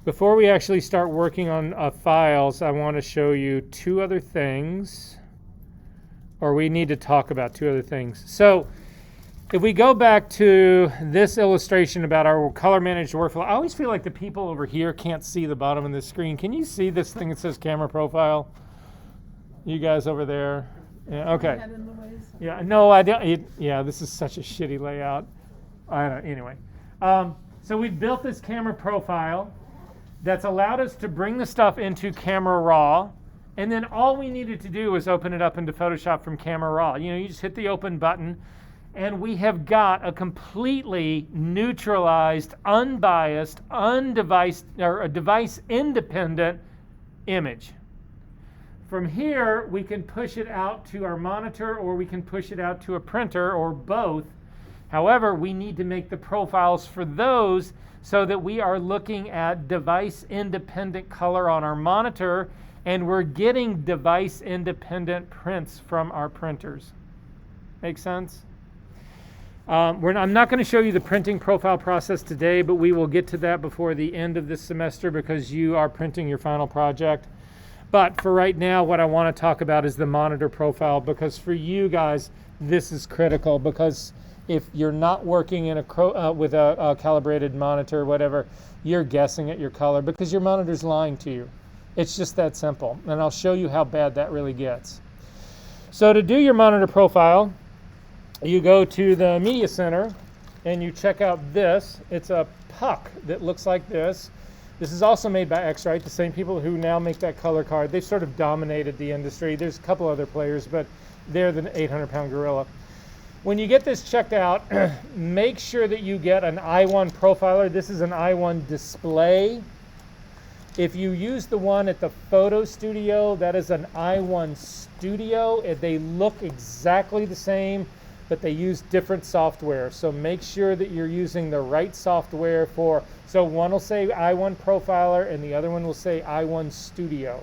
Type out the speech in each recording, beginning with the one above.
Before we actually start working on files, I want to show you two other things, or we need to talk about two other things. So if we go back to this illustration about our color managed workflow, I always feel like the people over here can't see the bottom of this screen. Can you see this thing that says camera profile? You guys over there? Yeah, okay. Yeah, no, I don't. Yeah, this is such a shitty layout. Anyway, so we've built this camera profile that's allowed us to bring the stuff into Camera Raw, and then all we needed to do was open it up into Photoshop from Camera Raw. You know, you just hit the open button, and we have got a completely neutralized, unbiased, a device-independent image. From here, we can push it out to our monitor, or we can push it out to a printer, or both. However, we need to make the profiles for those so that we are looking at device-independent color on our monitor, and we're getting device-independent prints from our printers. Make sense? I'm not going to show you the printing profile process today, but we will get to that before the end of this semester because you are printing your final project. But for right now, what I want to talk about is the monitor profile, because for you guys, this is critical, because if you're not working in with a calibrated monitor or whatever, you're guessing at your color because your monitor's lying to you. It's just that simple, and I'll show you how bad that really gets. So to do your monitor profile, you go to the Media Center and you check out this. It's a puck that looks like this. This is also made by X-Rite, the same people who now make that color card. They've sort of dominated the industry. There's a couple other players, but they're the 800-pound gorilla. When you get this checked out, make sure that you get an i1 profiler. This is an i1 display. If you use the one at the photo studio, that is an i1 studio. They look exactly the same, but they use different software. So make sure that you're using the right software for, so one will say i1 profiler and the other one will say i1 studio.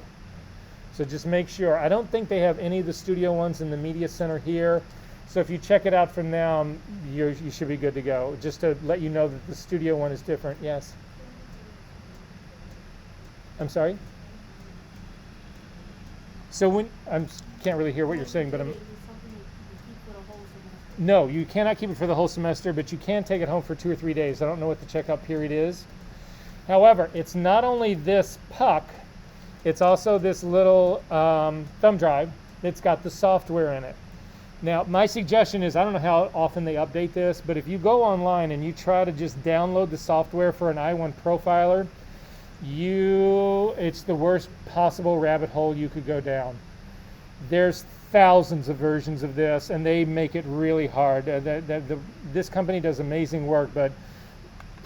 So just make sure. I don't think they have any of the studio ones in the Media Center here. So if you check it out from them, you should be good to go. Just to let you know that the studio one is different. Yes? I'm sorry? So when, I can't really hear what you're saying, but no, you cannot keep it for the whole semester, but you can take it home for 2 or 3 days. I don't know what the checkout period is. However, it's not only this puck, it's also this little thumb drive that's got the software in it. Now, my suggestion is, I don't know how often they update this, but if you go online and you try to just download the software for an i1 profiler, it's the worst possible rabbit hole you could go down. There's thousands of versions of this, and they make it really hard. This company does amazing work, but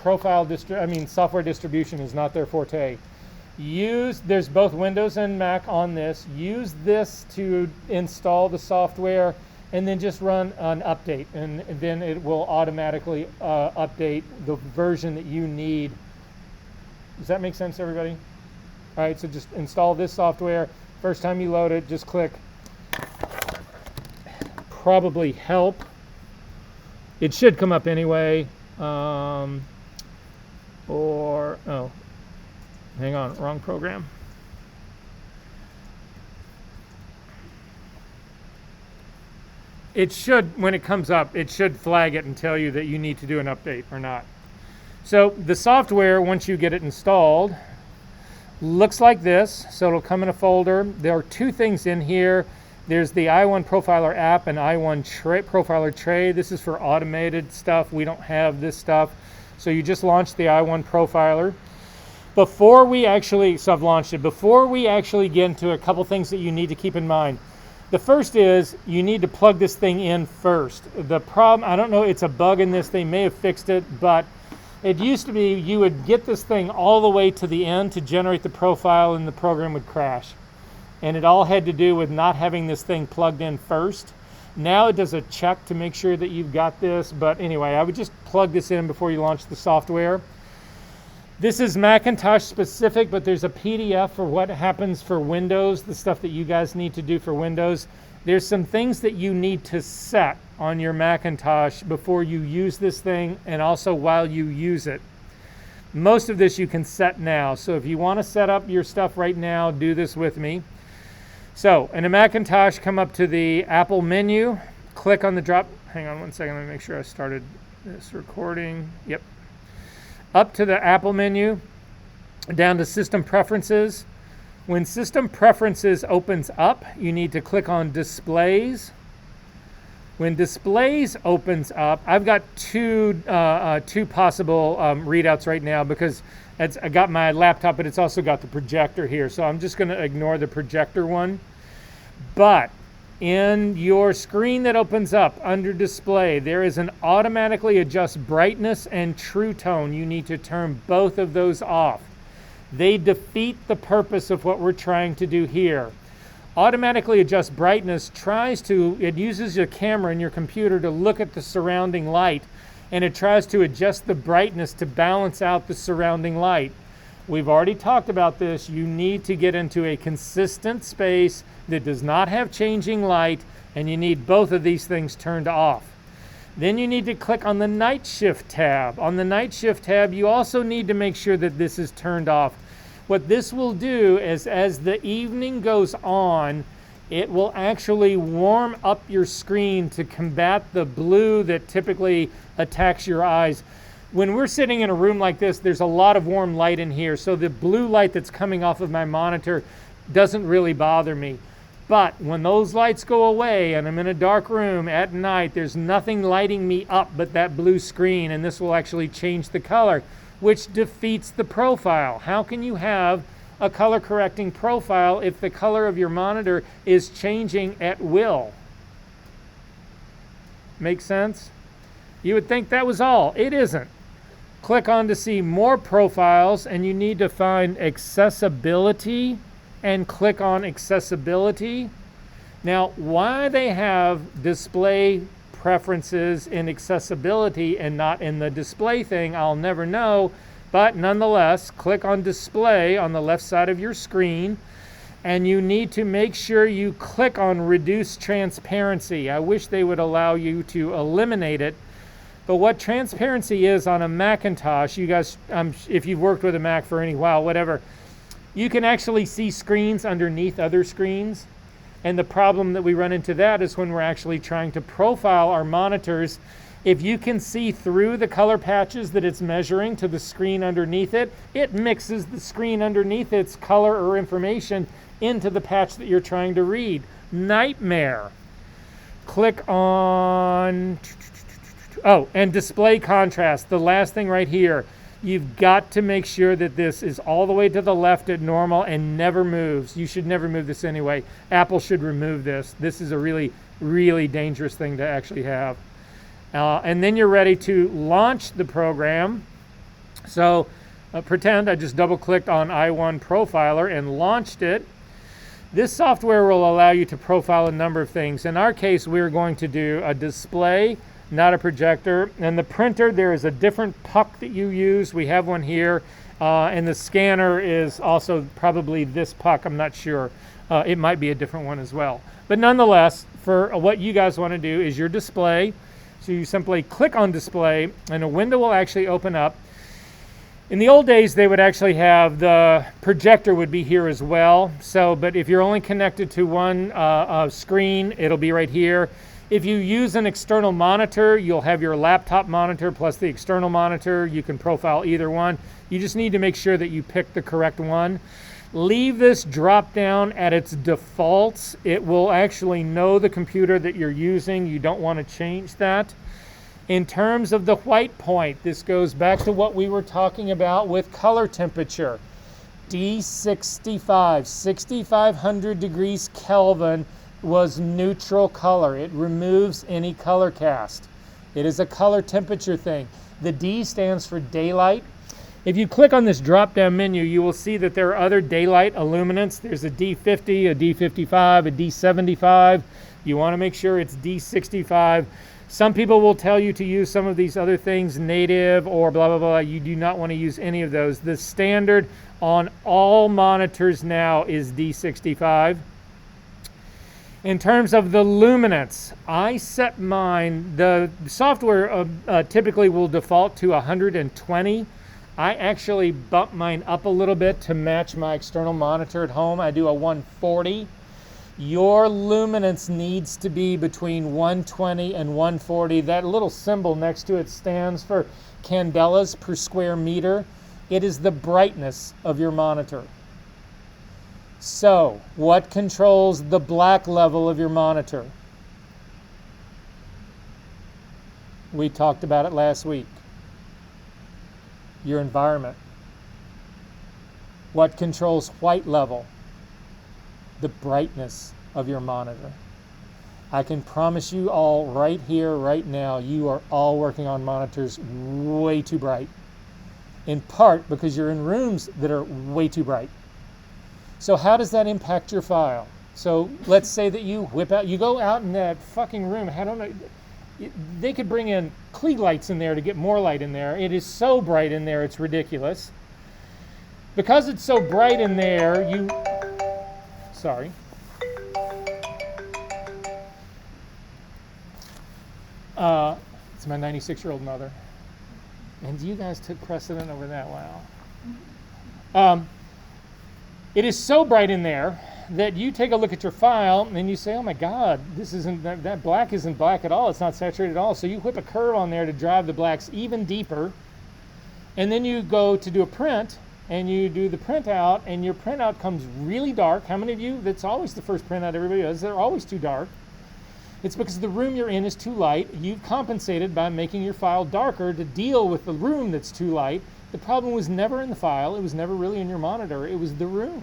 software distribution is not their forte. There's both Windows and Mac on this. Use this to install the software, and then just run an update, and then it will automatically update the version that you need. Does that make sense, everybody? All right, so just install this software. First time you load it, just click probably help. It should come up anyway. Oh, hang on, wrong program. It should, when it comes up, it should flag it and tell you that you need to do an update or not. So the software, once you get it installed, looks like this. So it'll come in a folder. There are two things in here. There's the i1 Profiler app and i1 Profiler Tray. This is for automated stuff. We don't have this stuff. So you just launch the i1 Profiler. Before we actually get into a couple things that you need to keep in mind. The first is you need to plug this thing in first. The problem, I don't know, it's a bug in this. They may have fixed it, but it used to be you would get this thing all the way to the end to generate the profile and the program would crash. And it all had to do with not having this thing plugged in first. Now it does a check to make sure that you've got this, but anyway, I would just plug this in before you launch the software. This is Macintosh specific, but there's a PDF for what happens for Windows, the stuff that you guys need to do for Windows. There's some things that you need to set on your Macintosh before you use this thing and also while you use it. Most of this you can set now. So if you want to set up your stuff right now, do this with me. So in a Macintosh, come up to the Apple menu, click on the drop. Hang on one second, let me make sure I started this recording. Yep. Up to the Apple menu, down to System Preferences. When System Preferences opens up, you need to click on Displays. When Displays opens up, I've got two possible readouts right now because I got my laptop, but it's also got the projector here. So I'm just going to ignore the projector one. But in your screen that opens up under Display, there is an automatically adjust brightness and true tone. You need to turn both of those off. They defeat the purpose of what we're trying to do here. Automatically adjust brightness it uses your camera in your computer to look at the surrounding light, and it tries to adjust the brightness to balance out the surrounding light. We've already talked about this. You need to get into a consistent space that does not have changing light, and you need both of these things turned off. Then you need to click on the Night Shift tab. On the Night Shift tab, you also need to make sure that this is turned off. What this will do is, as the evening goes on, it will actually warm up your screen to combat the blue that typically attacks your eyes. When we're sitting in a room like this, there's a lot of warm light in here, so the blue light that's coming off of my monitor doesn't really bother me. But when those lights go away and I'm in a dark room at night, there's nothing lighting me up but that blue screen, and this will actually change the color, which defeats the profile. How can you have a color correcting profile if the color of your monitor is changing at will? Make sense? You would think that was all. It isn't. Click on to see more profiles, and you need to find accessibility and click on accessibility. Now, why they have display preferences in accessibility and not in the display thing, I'll never know, but nonetheless, click on display on the left side of your screen, and you need to make sure you click on reduce transparency. I wish they would allow you to eliminate it, but what transparency is on a Macintosh, you guys, if you've worked with a Mac for any while, whatever, you can actually see screens underneath other screens. And the problem that we run into that is when we're actually trying to profile our monitors. If you can see through the color patches that it's measuring to the screen underneath it, it mixes the screen underneath its color or information into the patch that you're trying to read. Nightmare. Click on, and display contrast, the last thing right here. You've got to make sure that this is all the way to the left at normal and never moves. You should never move this anyway. Apple should remove this. This is a really, really dangerous thing to actually have. And then you're ready to launch the program. So pretend I just double-clicked on i1 Profiler and launched it. This software will allow you to profile a number of things. In our case, we're going to do a display, not a projector. And the printer, there is a different puck that you use. We have one here. And the scanner is also probably this puck. I'm not sure. It might be a different one as well. But nonetheless, for what you guys want to do is your display. So you simply click on display and a window will actually open up. In the old days, they would actually have the projector would be here as well. So, but if you're only connected to one screen, it'll be right here. If you use an external monitor, you'll have your laptop monitor plus the external monitor. You can profile either one. You just need to make sure that you pick the correct one. Leave this drop down at its defaults. It will actually know the computer that you're using. You don't want to change that. In terms of the white point, this goes back to what we were talking about with color temperature. D65, 6500 degrees Kelvin was neutral color. It removes any color cast. It is a color temperature thing. The D stands for daylight. If you click on this drop-down menu, you will see that there are other daylight illuminants. There's a D50, a D55, a D75. You want to make sure it's D65. Some people will tell you to use some of these other things, native or blah, blah, blah. You do not want to use any of those. The standard on all monitors now is D65. In terms of the luminance, I set mine, the software typically will default to 120. I actually bump mine up a little bit to match my external monitor at home. I do a 140. Your luminance needs to be between 120 and 140. That little symbol next to it stands for candelas per square meter. It is the brightness of your monitor. So, what controls the black level of your monitor? We talked about it last week. Your environment. What controls white level? The brightness of your monitor. I can promise you all right here, right now, you are all working on monitors way too bright. In part because you're in rooms that are way too bright. So how does that impact your file? So let's say that you go out in that fucking room. I don't know. They could bring in Klieg lights in there to get more light in there. It is so bright in there, it's ridiculous. Because it's so bright in there, sorry. It's my 96-year-old mother. And you guys took precedent over that, wow. It is so bright in there that you take a look at your file and you say, oh my God, that black isn't black at all. It's not saturated at all. So you whip a curve on there to drive the blacks even deeper. And then you go to do a print and you do the printout and your printout comes really dark. How many of you, that's always the first printout everybody does, they're always too dark. It's because the room you're in is too light. You've compensated by making your file darker to deal with the room that's too light. The problem was never in the file. It was never really in your monitor. It was the room.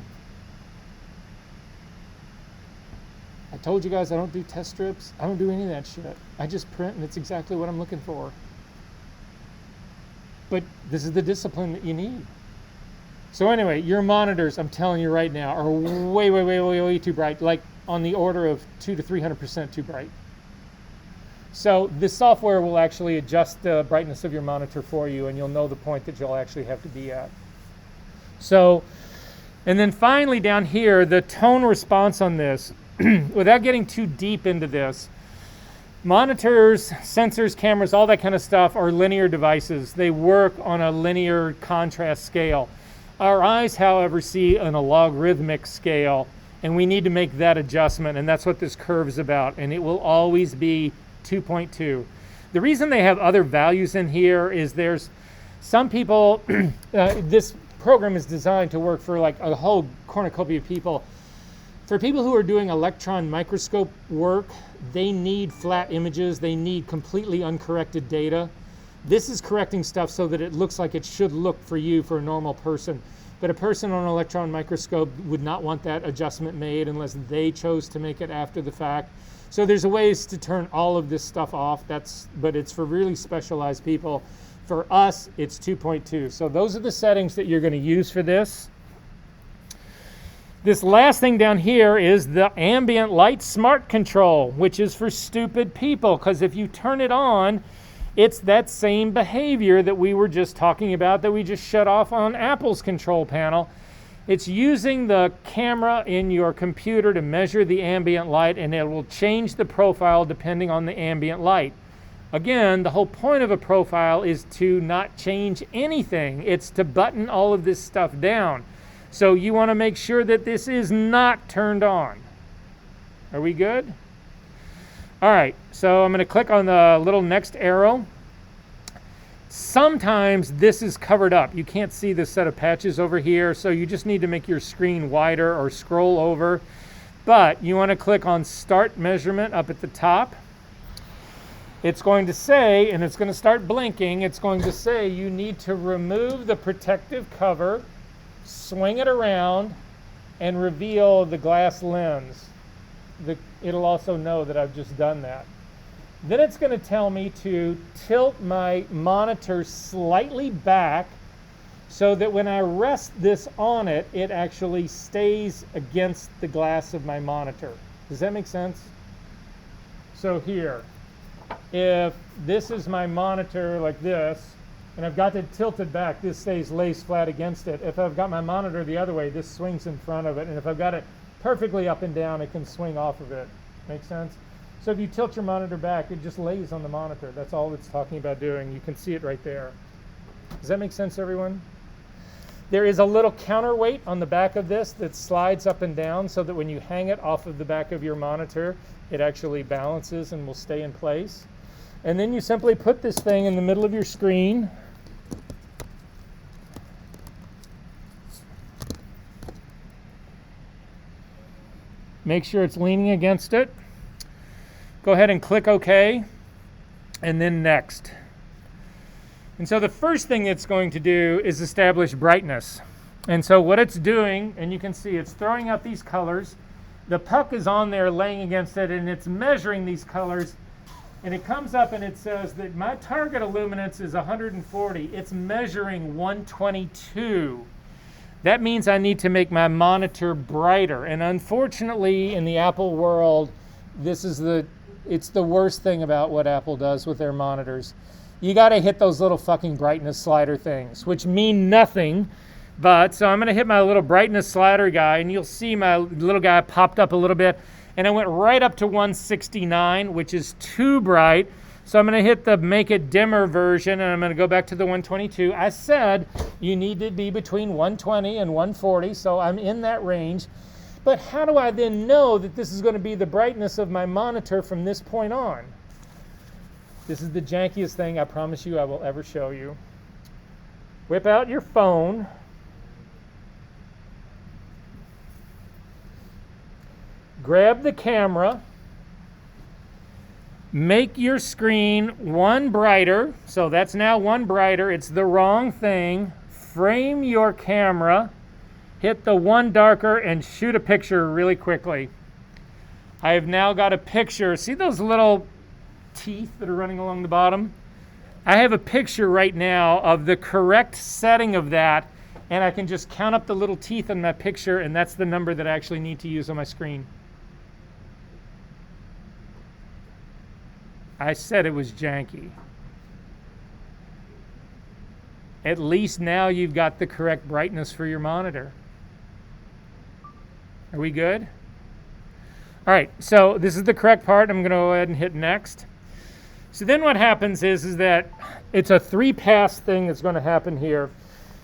I told you guys I don't do test strips. I don't do any of that shit. I just print and it's exactly what I'm looking for. But this is the discipline that you need. So anyway, your monitors, I'm telling you right now, are way, way, way, way, way too bright. Like on the order of 200 to 300% too bright. So this software will actually adjust the brightness of your monitor for you and you'll know the point that you'll actually have to be at. So, and then finally down here, the tone response on this, without getting too deep into this, monitors, sensors, cameras, all that kind of stuff are linear devices. They work on a linear contrast scale. Our eyes, however, see on a logarithmic scale, and we need to make that adjustment, and that's what this curve is about, and it will always be 2.2. The reason they have other values in here is there's some people, this program is designed to work for like a whole cornucopia of people. For people who are doing electron microscope work, they need flat images, they need completely uncorrected data. This is correcting stuff so that it looks like it should look for you, for a normal person. But a person on an electron microscope would not want that adjustment made unless they chose to make it after the fact. So there's ways to turn all of this stuff off, but it's for really specialized people. For us, it's 2.2. So those are the settings that you're going to use for this. This last thing down here is the ambient light smart control, which is for stupid people, because if you turn it on, it's that same behavior that we were just talking about that we just shut off on Apple's control panel. It's using the camera in your computer to measure the ambient light, and it will change the profile depending on the ambient light. Again, the whole point of a profile is to not change anything. It's to button all of this stuff down. So you want to make sure that this is not turned on. Are we good? All right, so I'm going to click on the little next arrow. Sometimes this is covered up. You can't see this set of patches over here, so you just need to make your screen wider or scroll over. But you want to click on Start Measurement up at the top. It's going to say, and it's going to start blinking, it's going to say you need to remove the protective cover, swing it around, and reveal the glass lens. It'll also know that I've just done that. Then it's going to tell me to tilt my monitor slightly back so that when I rest this on it, it actually stays against the glass of my monitor. Does that make sense? So here, if this is my monitor like this, and I've got it tilted back, this lays flat against it. If I've got my monitor the other way, this swings in front of it. And if I've got it perfectly up and down, it can swing off of it. Make sense? So if you tilt your monitor back, it just lays on the monitor. That's all it's talking about doing. You can see it right there. Does that make sense, everyone? There is a little counterweight on the back of this that slides up and down so that when you hang it off of the back of your monitor, it actually balances and will stay in place. And then you simply put this thing in the middle of your screen. Make sure it's leaning against it. Go ahead and click OK, and then Next. And so the first thing it's going to do is establish brightness. And so what it's doing, and you can see it's throwing out these colors. The puck is on there laying against it, and it's measuring these colors. And it comes up and it says that my target illuminance is 140. It's measuring 122. That means I need to make my monitor brighter. And unfortunately, in the Apple world, it's the worst thing about what Apple does with their monitors. You got to hit those little fucking brightness slider things, which mean nothing. But so I'm going to hit my little brightness slider guy, and you'll see my little guy popped up a little bit. And I went right up to 169, which is too bright. So I'm going to hit the make it dimmer version, and I'm going to go back to the 122. I said you need to be between 120 and 140, so I'm in that range. But how do I then know that this is going to be the brightness of my monitor from this point on? This is the jankiest thing I promise you I will ever show you. Whip out your phone. Grab the camera. Make your screen one brighter. So that's now one brighter. It's the wrong thing. Frame your camera. Hit the one darker and shoot a picture really quickly. I have now got a picture. See those little teeth that are running along the bottom? I have a picture right now of the correct setting of that, and I can just count up the little teeth in my picture, and that's the number that I actually need to use on my screen. I said it was janky. At least now you've got the correct brightness for your monitor. Are we good? All right, so this is the correct part. I'm going to go ahead and hit next. So then what happens is that it's a 3-pass thing that's going to happen here.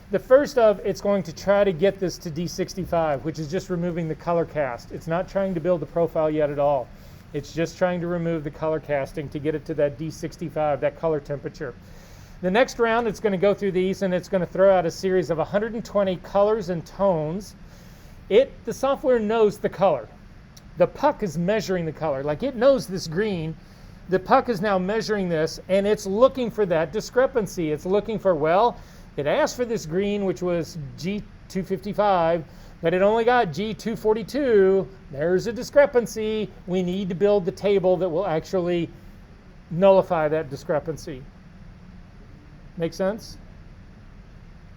The first of, it's going to try to get this to D65, which is just removing the color cast. It's not trying to build the profile yet at all. It's just trying to remove the color casting to get it to that D65, that color temperature. The next round, it's going to go through these, and it's going to throw out a series of 120 colors and tones. The software knows the color. The puck is measuring the color. Like, it knows this green. The puck is now measuring this, and it's looking for that discrepancy. It's looking for, well, it asked for this green, which was G255, but it only got G242. There's a discrepancy. We need to build the table that will actually nullify that discrepancy. Make sense?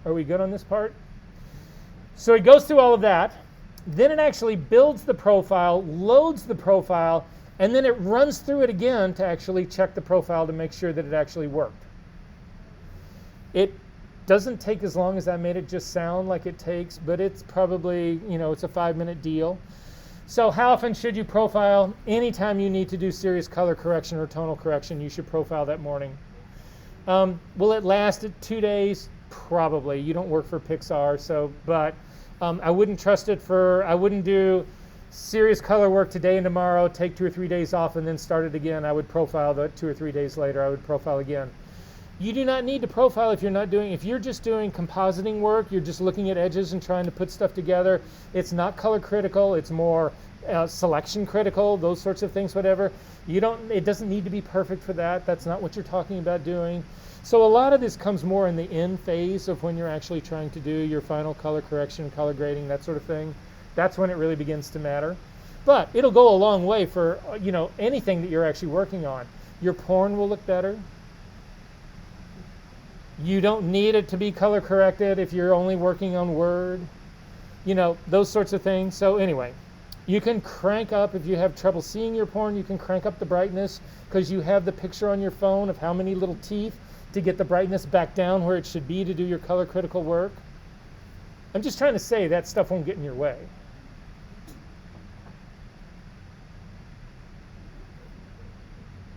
Are we good on this part? So it goes through all of that. Then it actually builds the profile, loads the profile, and then it runs through it again to actually check the profile to make sure that it actually worked. It doesn't take as long as I made it just sound like it takes, but it's probably, it's a 5-minute deal. So how often should you profile? Anytime you need to do serious color correction or tonal correction, you should profile that morning. Will it last 2 days? Probably. You don't work for Pixar, but I wouldn't trust it I wouldn't do serious color work today and tomorrow, take 2 or 3 days off, and then start it again. I would profile that 2 or 3 days later. I would profile again. You do not need to profile if you're just doing compositing work, you're just looking at edges and trying to put stuff together. It's not color critical, it's more selection critical, those sorts of things, whatever. It doesn't need to be perfect for that. That's not what you're talking about doing. So a lot of this comes more in the end phase of when you're actually trying to do your final color correction, color grading, that sort of thing. That's when it really begins to matter. But it'll go a long way for anything that you're actually working on. Your porn will look better. You don't need it to be color corrected if you're only working on Word. Those sorts of things. So anyway, you can crank up, if you have trouble seeing your porn, you can crank up the brightness because you have the picture on your phone of how many little teeth to get the brightness back down where it should be to do your color critical work. I'm just trying to say that stuff won't get in your way.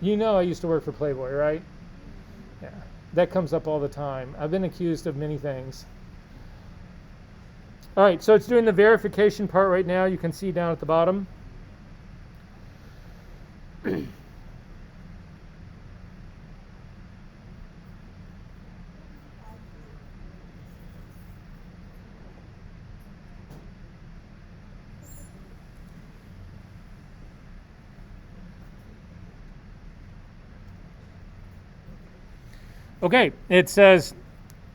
I used to work for Playboy, right? Yeah. That comes up all the time. I've been accused of many things. All right, so it's doing the verification part right now. You can see down at the bottom. Okay, it says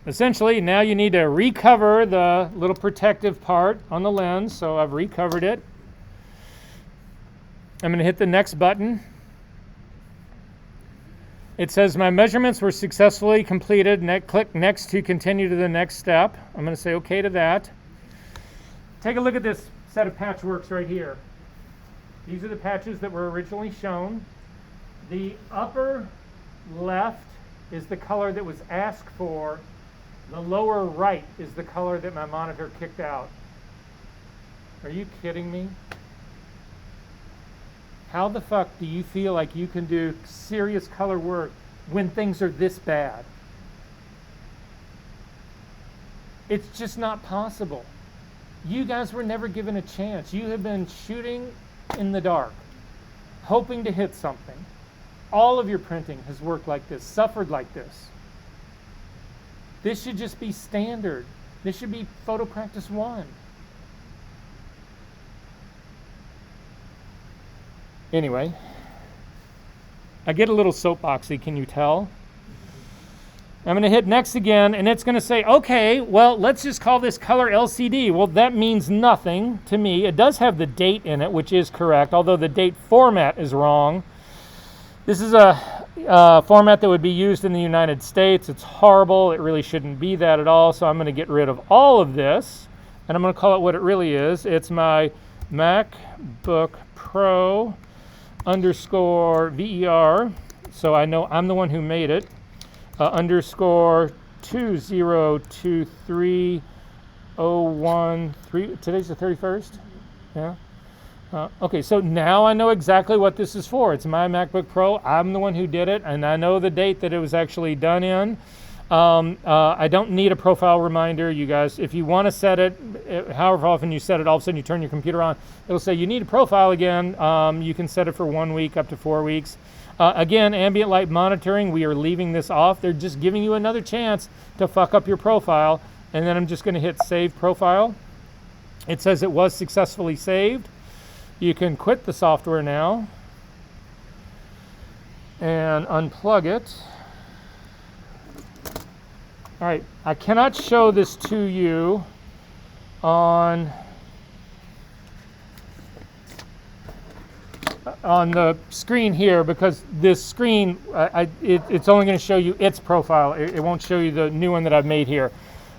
essentially now you need to recover the little protective part on the lens. So I've recovered it. I'm going to hit the next button. It says my measurements were successfully completed. Click next to continue to the next step. I'm going to say okay to that. Take a look at this set of patchworks right here. These are the patches that were originally shown. The upper left is the color that was asked for. The lower right is the color that my monitor kicked out. Are you kidding me? How the fuck do you feel like you can do serious color work when things are this bad? It's just not possible. You guys were never given a chance. You have been shooting in the dark, hoping to hit something. All of your printing has worked like this, suffered like this. This should just be standard. This should be photo practice 1. Anyway, I get a little soapboxy, can you tell? I'm going to hit next again, and it's going to say, okay, well, let's just call this color LCD. Well, that means nothing to me. It does have the date in it, which is correct, although the date format is wrong. This is a format that would be used in the United States. It's horrible. It really shouldn't be that at all, so I'm going to get rid of all of this, and I'm going to call it what it really is. It's my MacBook Pro underscore VER, so I know I'm the one who made it, underscore 2023013. Today's the 31st? Yeah. Okay, so now I know exactly what this is for. It's my MacBook Pro. I'm the one who did it, and I know the date that it was actually done in. I don't need a profile reminder. You guys, if you want to set it, however often you set it, all of a sudden you turn your computer on, it'll say you need a profile again. You can set it for 1 week up to 4 weeks. Again, ambient light monitoring, we are leaving this off. They're just giving you another chance to fuck up your profile. And then I'm just going to hit Save Profile. It says it was successfully saved. You can quit the software now and unplug it. All right, I cannot show this to you on the screen here because this screen, it's only going to show you its profile. It won't show you the new one that I've made here.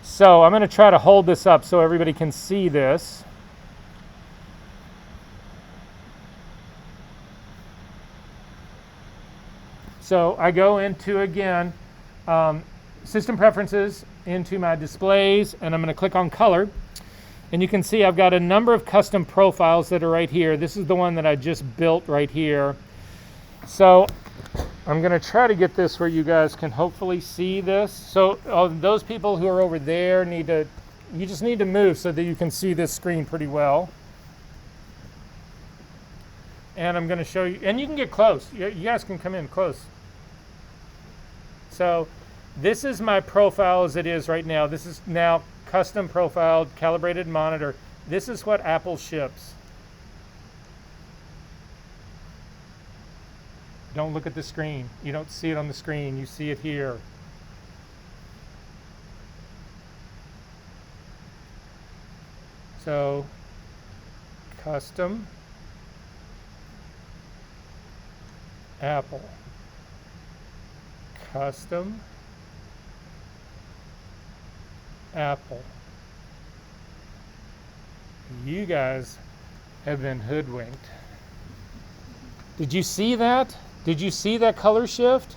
So I'm going to try to hold this up so everybody can see this. So I go into, again, System Preferences, into my displays, and I'm going to click on Color. And you can see I've got a number of custom profiles that are right here. This is the one that I just built right here. So I'm going to try to get this where you guys can hopefully see this. So those people who are over there you just need to move so that you can see this screen pretty well. And I'm going to show you, and you can get close. You guys can come in close. So this is my profile as it is right now. This is now custom profiled, calibrated monitor. This is what Apple ships. Don't look at the screen. You don't see it on the screen. You see it here. So, custom Apple. Custom Apple. You guys have been hoodwinked. Did you see that? Did you see that color shift?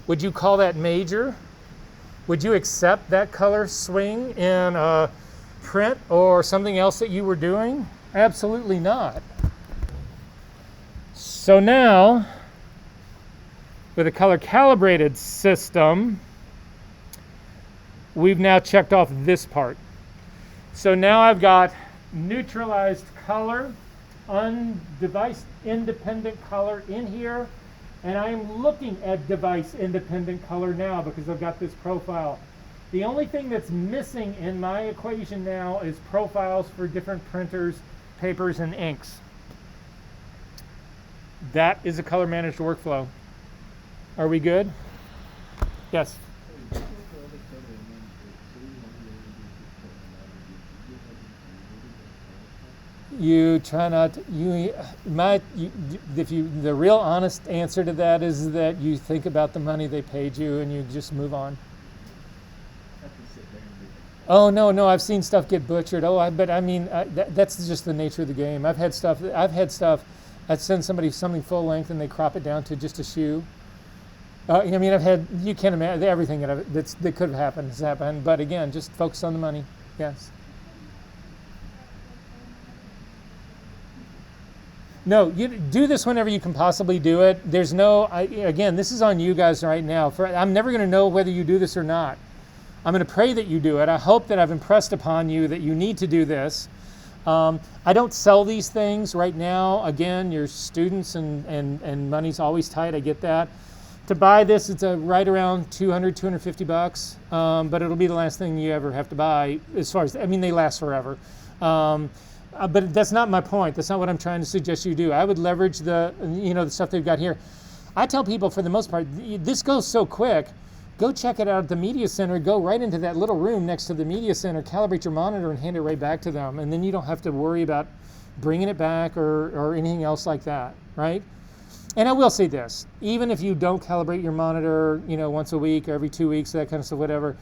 Would you call that major? Would you accept that color swing in a print or something else that you were doing? Absolutely not. So now, with a color calibrated system, we've now checked off this part. So now I've got neutralized color, device independent color in here, and I'm looking at device independent color now because I've got this profile. The only thing that's missing in my equation now is profiles for different printers, papers, and inks. That is a color managed workflow. Are we good? Yes. You try not to, the real honest answer to that is that you think about the money they paid you and you just move on. Oh, no, I've seen stuff get butchered. But I mean, that's just the nature of the game. I've had stuff, I'd send somebody something full length and they crop it down to just a shoe. I mean, you can't imagine everything that could have happened has happened. But again, just focus on the money. Yes. No, you do this whenever you can possibly do it. There's again, this is on you guys right now. I'm never going to know whether you do this or not. I'm going to pray that you do it. I hope that I've impressed upon you that you need to do this. I don't sell these things right now. Again, you're students and money's always tight. I get that. To buy this, it's right around $200-250, but it'll be the last thing you ever have to buy. As far as they last forever. But that's not my point. That's not what I'm trying to suggest you do. I would leverage the stuff they've got here. I tell people, for the most part, this goes so quick. Go check it out at the media center. Go right into that little room next to the media center, calibrate your monitor, and hand it right back to them. And then you don't have to worry about bringing it back or anything else like that, right? And I will say this: even if you don't calibrate your monitor, once a week or every 2 weeks, that kind of stuff, whatever,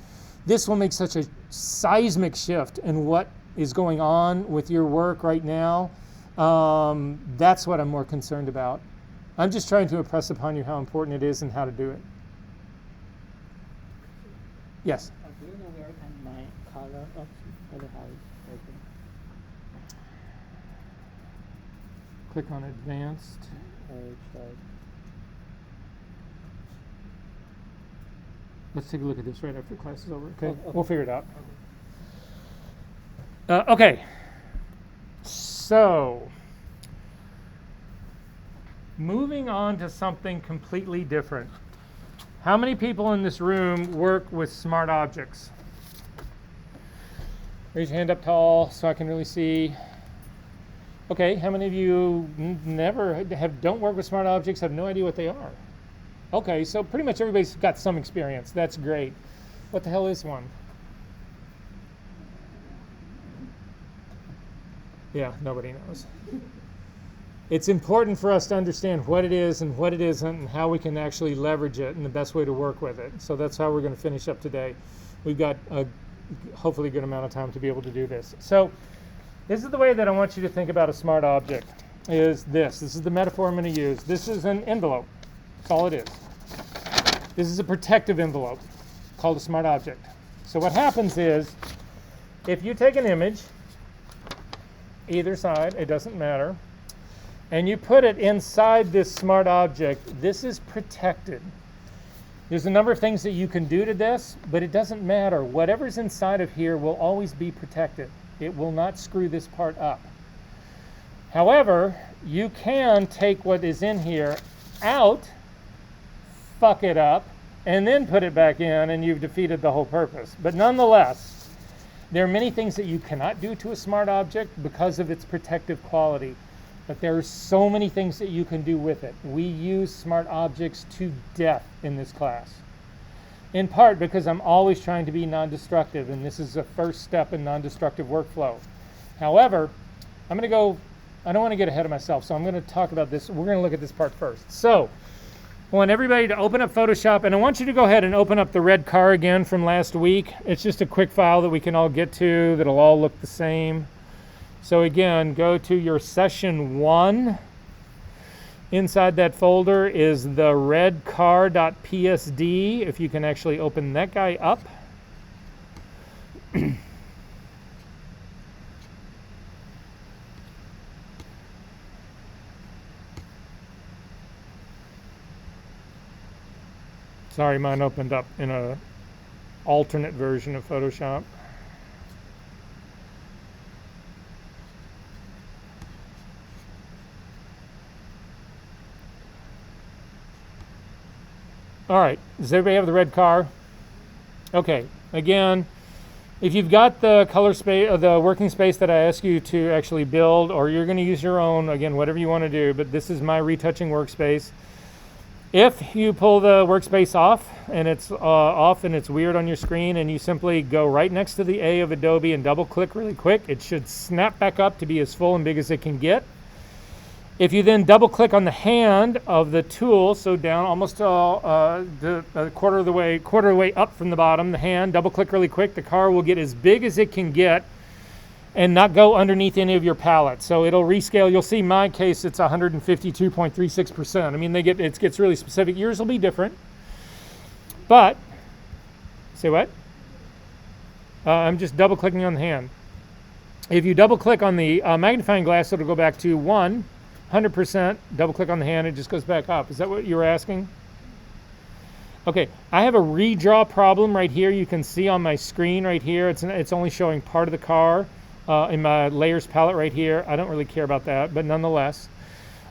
this will make such a seismic shift in what is going on with your work right now. That's what I'm more concerned about. I'm just trying to impress upon you how important it is and how to do it. Yes? Do you know where I can my color option for the house? Click on advanced. Let's take a look at this right after class is over. Okay, we'll figure it out. Okay, so moving on to something completely different. How many people in this room work with smart objects? Raise your hand up tall so I can really see. Okay, how many of you don't work with smart objects, have no idea what they are? Okay, so pretty much everybody's got some experience. That's great. What the hell is one? Yeah, nobody knows. It's important for us to understand what it is and what it isn't and how we can actually leverage it and the best way to work with it. So that's how we're going to finish up today. We've got a hopefully good amount of time to be able to do this. So this is the way that I want you to think about a smart object. This is the metaphor I'm going to use. This is an envelope. That's all it is. This is a protective envelope called a smart object. So what happens is, if you take an image, either side, it doesn't matter, and you put it inside this smart object, this is protected. There's a number of things that you can do to this, but it doesn't matter. Whatever's inside of here will always be protected. It will not screw this part up. However, you can take what is in here out, fuck it up, and then put it back in, and you've defeated the whole purpose. But nonetheless, there are many things that you cannot do to a smart object because of its protective quality. But there are so many things that you can do with it. We use smart objects to death in this class. In part because I'm always trying to be non-destructive, and this is the first step in non-destructive workflow. However, I don't want to get ahead of myself, so I'm going to talk about this. We're going to look at this part first. So, I want everybody to open up Photoshop, and I want you to go ahead and open up the red car again from last week. It's just a quick file that we can all get to that'll all look the same. So again, go to your session 1. Inside that folder is the redcar.psd, if you can actually open that guy up. Sorry, mine opened up in a alternate version of Photoshop. All right, does everybody have the red car? Okay, again, if you've got the color space, the working space that I asked you to actually build, or you're going to use your own, again, whatever you want to do, but this is my retouching workspace. If you pull the workspace off and it's off and it's weird on your screen, and you simply go right next to the A of Adobe and double click really quick, it should snap back up to be as full and big as it can get. If you then double click on the hand of the tool, so down almost the quarter of the way up from the bottom, the hand, double click really quick, the car will get as big as it can get and not go underneath any of your palette. So it'll rescale. You'll see my case, it's 152.36%. I mean, it gets really specific. Yours will be different. But, say what? I'm just double clicking on the hand. If you double click on the magnifying glass, it'll go back to 100%. Double click on the hand, it just goes back up. Is that what you were asking? Okay, I have a redraw problem right here. You can see on my screen right here, it's only showing part of the car in my layers palette right here. I don't really care about that, but nonetheless.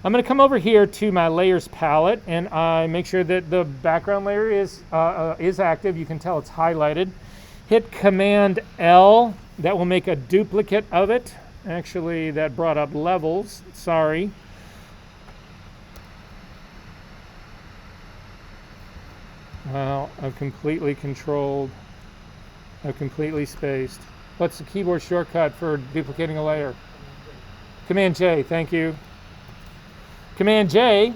I'm gonna come over here to my layers palette, and I make sure that the background layer is active. You can tell it's highlighted. Hit Command L, that will make a duplicate of it. Actually, that brought up levels, sorry. Well, I've completely spaced. What's the keyboard shortcut for duplicating a layer? Command J, thank you. Command J.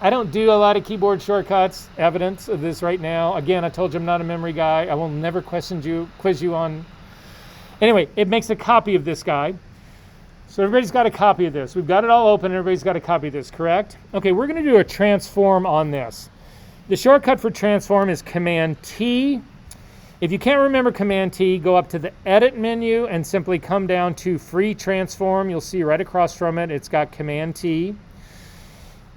I don't do a lot of keyboard shortcuts, evidence of this right now. Again, I told you I'm not a memory guy. I will never quiz you on. Anyway, it makes a copy of this guy. So everybody's got a copy of this. We've got it all open, everybody's got a copy of this, correct? Okay, we're gonna do a transform on this. The shortcut for transform is Command T. If you can't remember Command T, go up to the Edit menu and simply come down to Free Transform. You'll see right across from it, it's got Command T.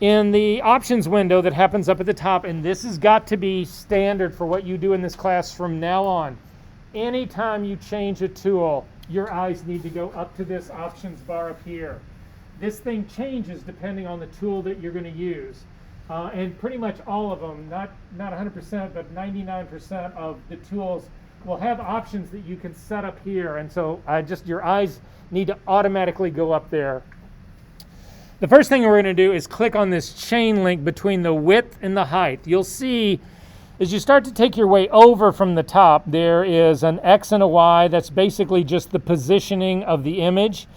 In the options window that happens up at the top, and this has got to be standard for what you do in this class from now on. Anytime you change a tool, your eyes need to go up to this options bar up here. This thing changes depending on the tool that you're going to use. And pretty much all of them, not 100%, but 99% of the tools will have options that you can set up here. And so your eyes need to automatically go up there. The first thing we're going to do is click on this chain link between the width and the height. You'll see as you start to take your way over from the top, there is an X and a Y. That's basically just the positioning of the image.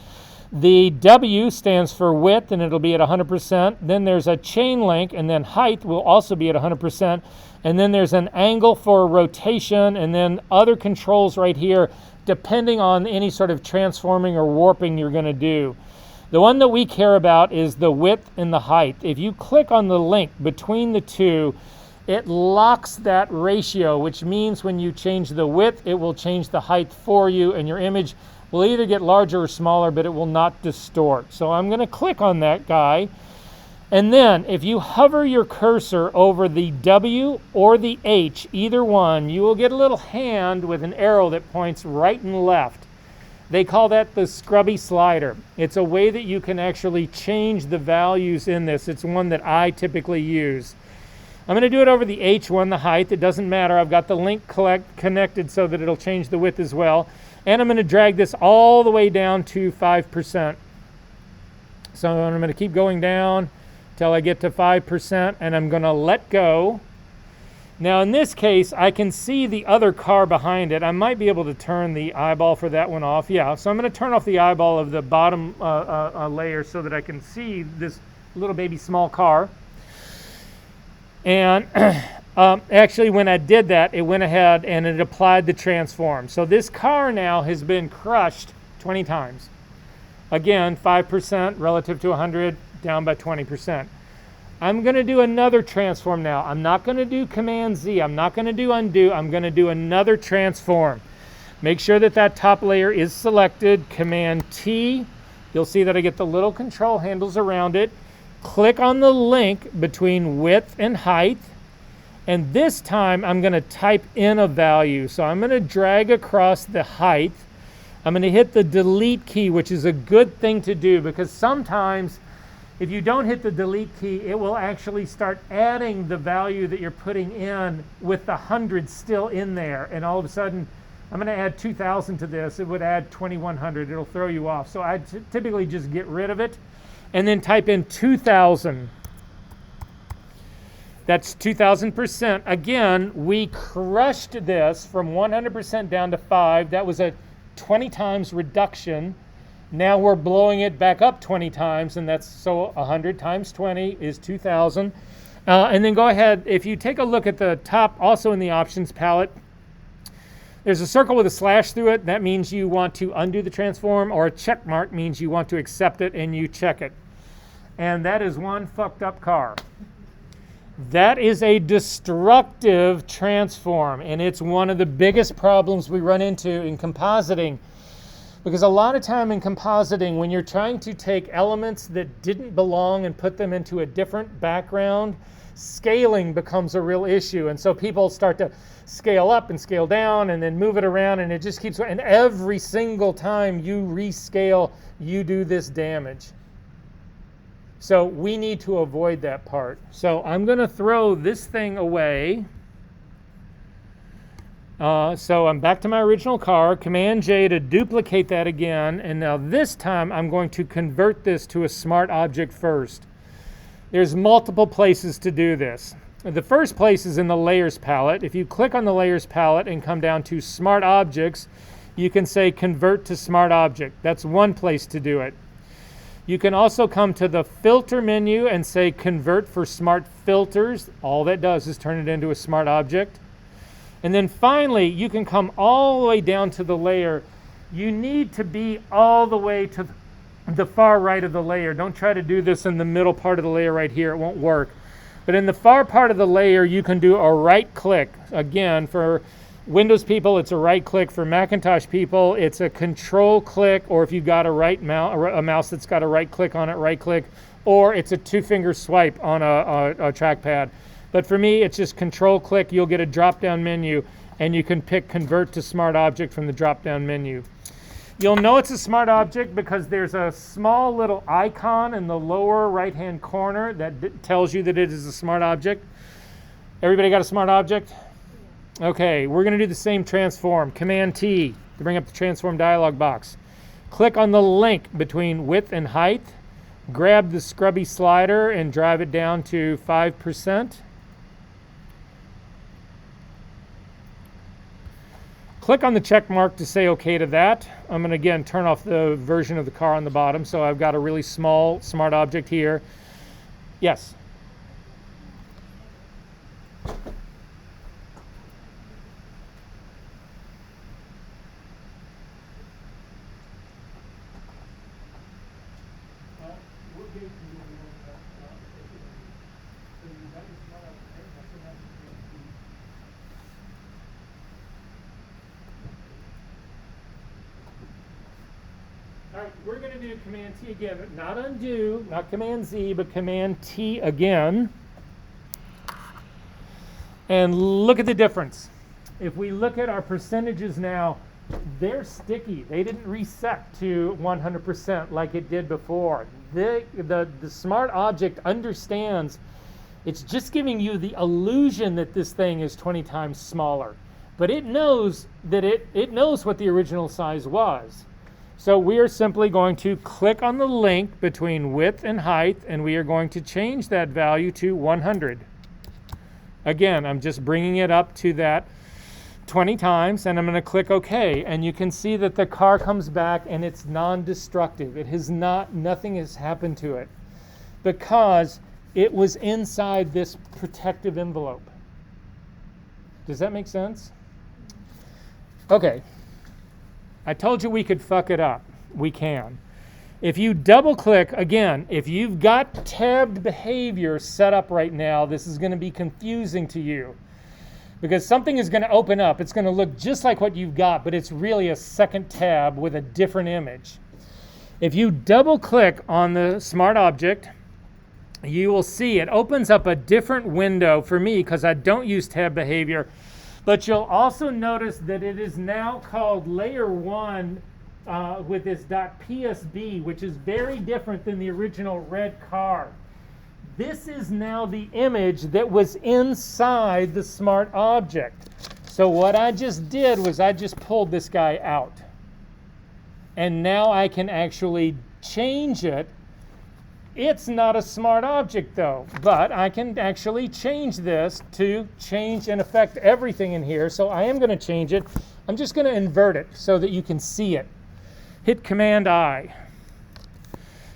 The W stands for width, and it'll be at 100%. Then there's a chain link, and then height will also be at 100%. And then there's an angle for rotation, and then other controls right here, depending on any sort of transforming or warping you're going to do. The one that we care about is the width and the height. If you click on the link between the two, it locks that ratio, which means when you change the width, it will change the height for you, and your image will either get larger or smaller, but it will not distort. So I'm going to click on that guy. And then if you hover your cursor over the W or the H, either one, you will get a little hand with an arrow that points right and left. They call that the scrubby slider. It's a way that you can actually change the values in this. It's one that I typically use. I'm going to do it over the H one, the height. It doesn't matter. I've got the link connected so that it'll change the width as well. And I'm going to drag this all the way down to 5%. So I'm going to keep going down till I get to 5%, and I'm going to let go. Now in this case, I can see the other car behind it. I might be able to turn the eyeball for that one off. Yeah, so I'm going to turn off the eyeball of the bottom layer so that I can see this little baby small car. And actually, when I did that, it went ahead and it applied the transform. So this car now has been crushed 20 times. Again, 5% relative to 100, down by 20%. I'm going to do another transform now. I'm not going to do Command Z. I'm not going to do undo. I'm going to do another transform. Make sure that that top layer is selected. Command T. You'll see that I get the little control handles around it. Click on the link between width and height. And this time I'm going to type in a value. So I'm going to drag across the height. I'm going to hit the delete key, which is a good thing to do because sometimes if you don't hit the delete key, it will actually start adding the value that you're putting in with the 100 still in there. And all of a sudden, I'm going to add 2,000 to this. It would add 2,100. It'll throw you off. So I typically just get rid of it and then type in 2,000. That's 2,000%. Again, we crushed this from 100% down to 5. That was a 20 times reduction. Now we're blowing it back up 20 times, and that's so 100 times 20 is 2,000. And then go ahead, if you take a look at the top, also in the options palette, there's a circle with a slash through it. That means you want to undo the transform, or a check mark means you want to accept it and you check it. And that is one fucked up car. That is a destructive transform, and it's one of the biggest problems we run into in compositing. Because a lot of time in compositing, when you're trying to take elements that didn't belong and put them into a different background, scaling becomes a real issue. And so people start to scale up and scale down and then move it around, and it just keeps, and every single time you rescale, you do this damage. So we need to avoid that part. So I'm going to throw this thing away. So I'm back to my original car, Command J to duplicate that again, and now this time I'm going to convert this to a smart object first. There's multiple places to do this. The first place is in the Layers palette. If you click on the Layers palette and come down to Smart Objects, you can say Convert to Smart Object. That's one place to do it. You can also come to the Filter menu and say Convert for Smart Filters. All that does is turn it into a smart object. And then finally, you can come all the way down to the layer. You need to be all the way to the far right of the layer. Don't try to do this in the middle part of the layer right here. It won't work. But in the far part of the layer, you can do a right click. Again, for Windows people, it's a right click. For Macintosh people, it's a control click, or if you've got a mouse that's got a right click on it, right click, or it's a 2-finger swipe on a trackpad. But for me, it's just control click. You'll get a drop-down menu, and you can pick Convert to Smart Object from the drop-down menu. You'll know it's a smart object because there's a small little icon in the lower right-hand corner that tells you that it is a smart object. Everybody got a smart object? Okay, we're going to do the same transform. Command T to bring up the transform dialog box. Click on the link between width and height. Grab the scrubby slider and drive it down to 5%. Click on the check mark to say OK to that. I'm going to again turn off the version of the car on the bottom, so I've got a really small smart object here. Yes? All right, we're going to do Command T again, not undo, not Command Z, but Command T again. And look at the difference. If we look at our percentages now, they're sticky. They didn't reset to 100% like it did before. The smart object understands it's just giving you the illusion that this thing is 20 times smaller. But it knows that it knows what the original size was. So we are simply going to click on the link between width and height, and we are going to change that value to 100. Again, I'm just bringing it up to that 20 times, and I'm going to click OK. And you can see that the car comes back, and it's non-destructive. It has nothing has happened to it because it was inside this protective envelope. Does that make sense? Okay. I told you we could fuck it up. We can. If you double click, again, if you've got tabbed behavior set up right now, this is going to be confusing to you because something is going to open up. It's going to look just like what you've got, but it's really a second tab with a different image. If you double click on the smart object you will see it opens up a different window for me because I don't use tab behavior. But you'll also notice that it is now called layer 1 with this .psb, which is very different than the original red car. This is now the image that was inside the smart object. So what I just did was I just pulled this guy out. And now I can actually change it. It's not a smart object though, but I can actually change this to change and affect everything in here. So I am going to change it. I'm just going to invert it so that you can see it. Hit Command I.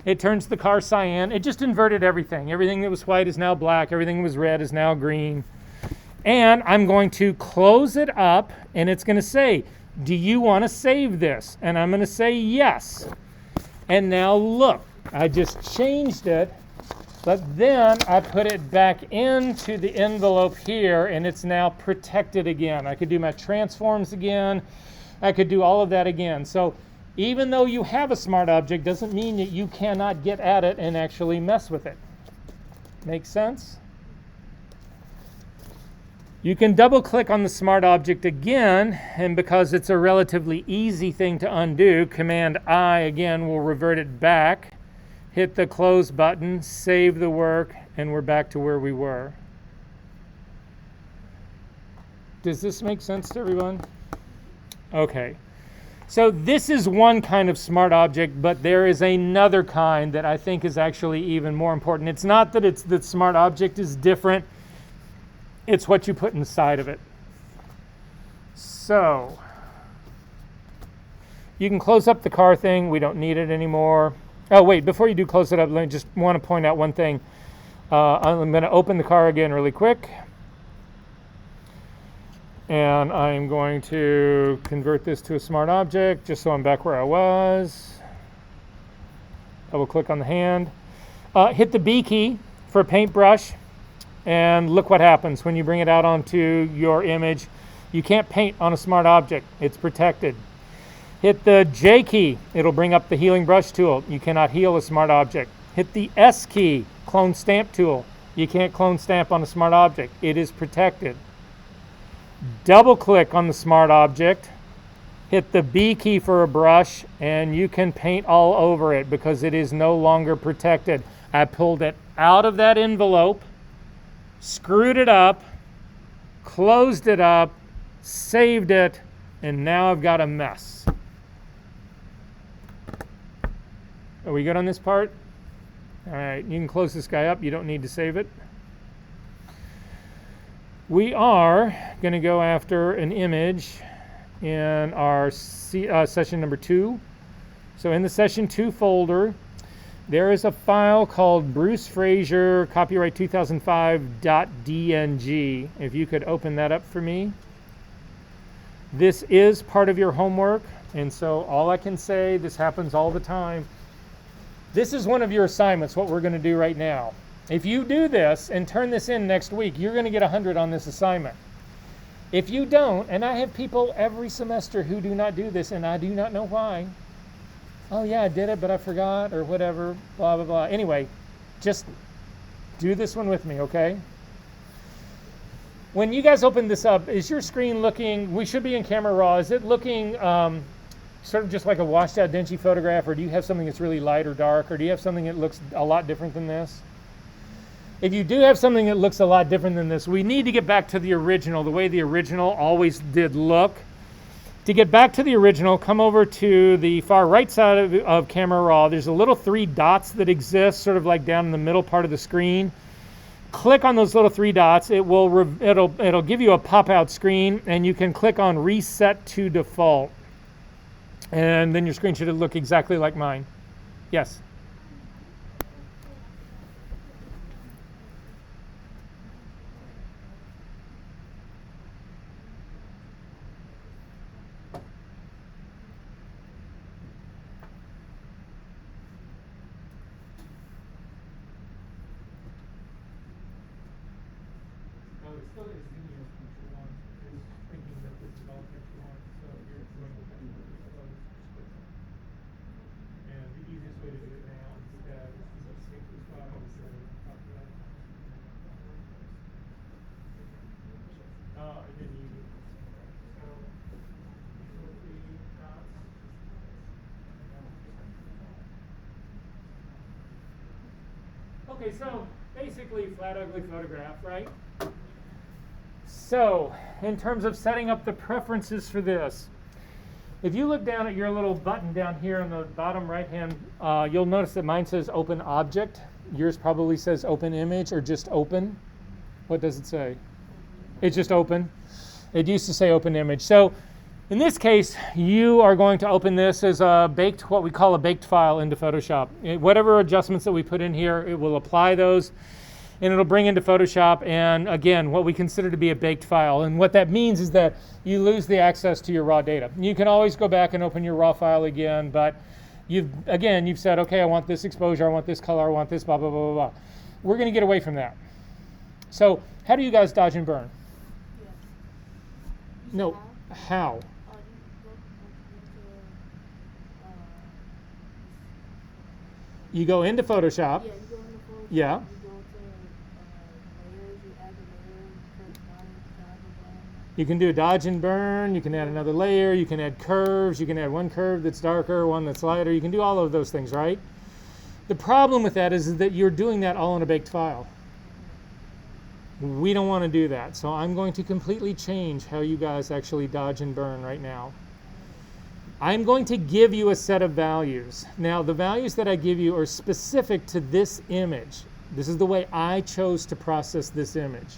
It turns the car cyan. It just inverted everything. Everything that was white is now black. Everything that was red is now green. And I'm going to close it up, and it's going to say, do you want to save this? And I'm going to say yes. And now look. I just changed it, but then I put it back into the envelope here, and it's now protected again. I could do my transforms again. I could do all of that again. So even though you have a smart object, doesn't mean that you cannot get at it and actually mess with it. Make sense? You can double click on the smart object again, and because it's a relatively easy thing to undo, Command I again will revert it back. Hit the close button, save the work, and we're back to where we were. Does this make sense to everyone? Okay. So this is one kind of smart object, but there is another kind that I think is actually even more important. It's not that the smart object is different. It's what you put inside of it. So you can close up the car thing. We don't need it anymore. Oh, wait, before you do close it up, let me just want to point out one thing. I'm going to open the car again really quick. And I'm going to convert this to a smart object just so I'm back where I was. Double click on the hand. Hit the B key for a paintbrush. And look what happens when you bring it out onto your image. You can't paint on a smart object. It's protected. Hit the J key. It'll bring up the healing brush tool. You cannot heal a smart object. Hit the S key, clone stamp tool. You can't clone stamp on a smart object. It is protected. Double click on the smart object. Hit the B key for a brush, and you can paint all over it because it is no longer protected. I pulled it out of that envelope, screwed it up, closed it up, saved it, and now I've got a mess. Are we good on this part? All right, you can close this guy up. You don't need to save it. We are going to go after an image in our session number 2. So in the session 2 folder, there is a file called Bruce Fraser copyright 2005.dng. If you could open that up for me. This is part of your homework, and so all I can say, this happens all the time. This is one of your assignments, what we're going to do right now. If you do this and turn this in next week, you're going to get 100 on this assignment. If you don't, and I have people every semester who do not do this, and I do not know why. Oh yeah, I did it, but I forgot, or whatever, blah, blah, blah. Anyway, just do this one with me, okay? When you guys open this up, is your screen looking, we should be in camera raw, is it looking sort of just like a washed out dingy photograph, or do you have something that's really light or dark, or do you have something that looks a lot different than this? If you do have something that looks a lot different than this, we need to get back to the original, the way the original always did look. To get back to the original, come over to the far right side of Camera Raw. There's a little 3 dots that exist sort of like down in the middle part of the screen. Click on those little 3 dots. It'll give you a pop-out screen, and you can click on Reset to Default. And then your screen should look exactly like mine. Yes? Okay, so basically flat ugly photograph, right? So in terms of setting up the preferences for this, if you look down at your little button down here on the bottom right hand, you'll notice that mine says open object. Yours probably says open image or just open. What does it say? It's just open. It used to say open image. So in this case, you are going to open this as a baked, what we call a baked file into Photoshop. Whatever adjustments that we put in here, it will apply those and it'll bring into Photoshop, and again, what we consider to be a baked file. And what that means is that you lose the access to your raw data. You can always go back and open your raw file again, but you've said, okay, I want this exposure, I want this color, I want this, blah, blah, blah, blah, blah. We're gonna get away from that. So how do you guys dodge and burn? Yes. No, how? You go into Photoshop. Yeah, you go into Photoshop. Yeah. You go to layers, you add the layer, you press dodge and burn. You can do a dodge and burn, you can add another layer, you can add curves, you can add one curve that's darker, one that's lighter, you can do all of those things, right? The problem with that is that you're doing that all in a baked file. We don't want to do that, so I'm going to completely change how you guys actually dodge and burn right now. I'm going to give you a set of values. Now, the values that I give you are specific to this image. This is the way I chose to process this image.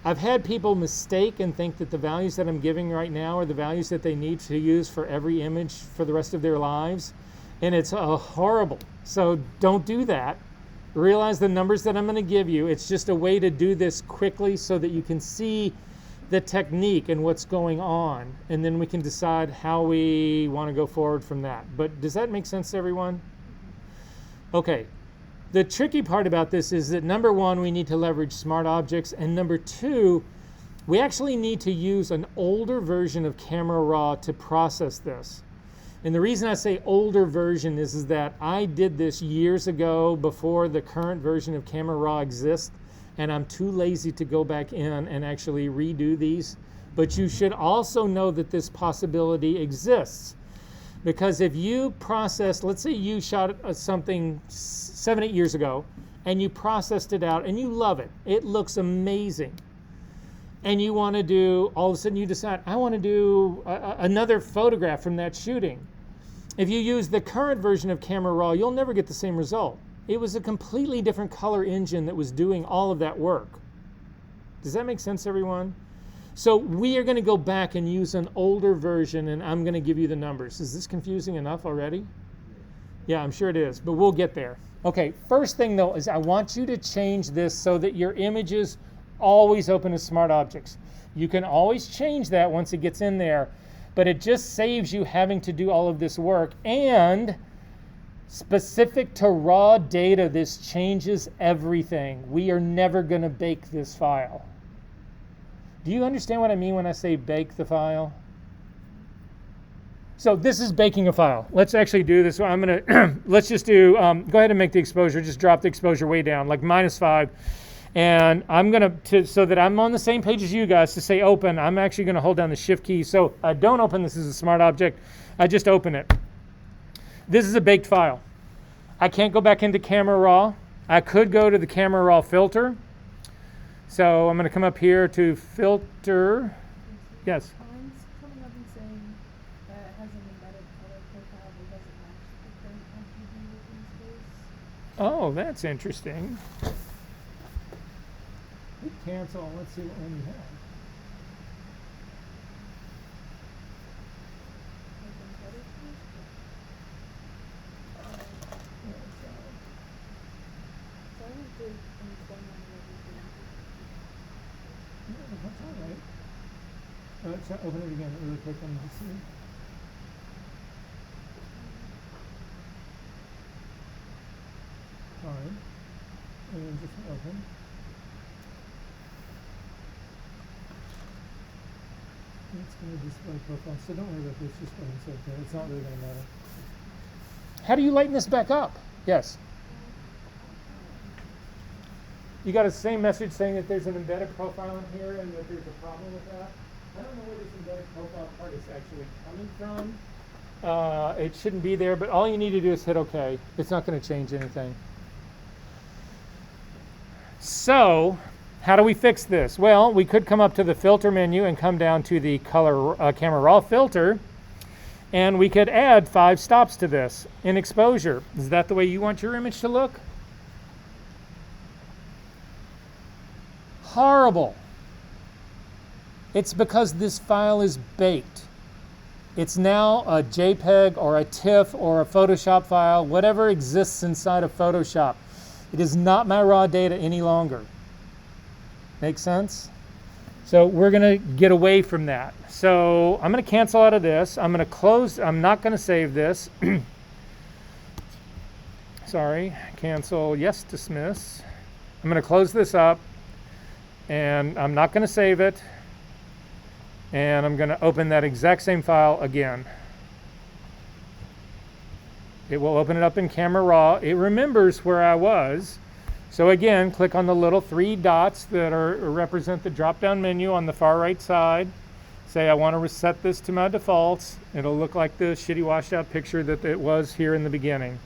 I've had people mistake and think that the values that I'm giving right now are the values that they need to use for every image for the rest of their lives, and it's horrible. So don't do that. Realize the numbers that I'm going to give you. It's just a way to do this quickly so that you can see the technique and what's going on, and then we can decide how we want to go forward from that. But does that make sense to everyone? Okay. The tricky part about this is that number one, we need to leverage smart objects, and number two, we actually need to use an older version of Camera Raw to process this. And the reason I say older version is that I did this years ago before the current version of Camera Raw exists, and I'm too lazy to go back in and actually redo these. But you should also know that this possibility exists. Because if you process, let's say you shot something 7, 8 years ago, and you processed it out, and you love it. It looks amazing. And you want to do, all of a sudden you decide, I want to do another photograph from that shooting. If you use the current version of Camera Raw, you'll never get the same result. It was a completely different color engine that was doing all of that work. Does that make sense, everyone? So we are going to go back and use an older version, and I'm going to give you the numbers. Is this confusing enough already? Yeah, I'm sure it is, but we'll get there. Okay, first thing though is I want you to change this so that your images always open as smart objects. You can always change that once it gets in there, but it just saves you having to do all of this work. And specific to raw data, this changes everything. We are never going to bake this file. Do you understand what I mean when I say bake the file? So this is baking a file. Let's actually do this. I'm going to, let's just do, go ahead and make the exposure, just drop the exposure way down, like -5. And I'm going to, so that I'm on the same page as you guys to say open, I'm actually going to hold down the shift key. So I don't open this as a smart object. I just open it. This is a baked file. I can't go back into Camera Raw. I could go to the Camera Raw filter. So I'm going to come up here to filter. Yes. Mine's coming up and saying that it has an embedded color profile that doesn't match the current RGB within space. Oh, that's interesting. Hit cancel. Let's see what one you have. Like embedded space? So I don't do any form of everything. That's all right. Let's open it again really quick and see. Fine. And then just open. It's going to display profile, so don't worry about this, just go ahead and set it. It's not really going to matter. How do you lighten this back up? Yes. You got a same message saying that there's an embedded profile in here and that there's a problem with that. I don't know where this embedded profile part is actually coming from. It shouldn't be there, but all you need to do is hit OK. It's not going to change anything. So how do we fix this? Well, we could come up to the filter menu and come down to the color camera raw filter, and we could add 5 stops to this in exposure. Is that the way you want your image to look? Horrible. It's because this file is baked. It's now a JPEG or a TIFF or a Photoshop file, whatever exists inside of Photoshop. It is not my raw data any longer. Make sense? So we're going to get away from that. So I'm going to cancel out of this. I'm going to close. I'm not going to save this. Sorry. Cancel. Yes, dismiss. I'm going to close this up. And I'm not going to save it. And I'm going to open that exact same file again. It will open it up in Camera Raw. It remembers where I was. So again, click on the little 3 dots that represent the drop-down menu on the far right side. Say I want to reset this to my defaults. It'll look like the shitty washed out picture that it was here in the beginning.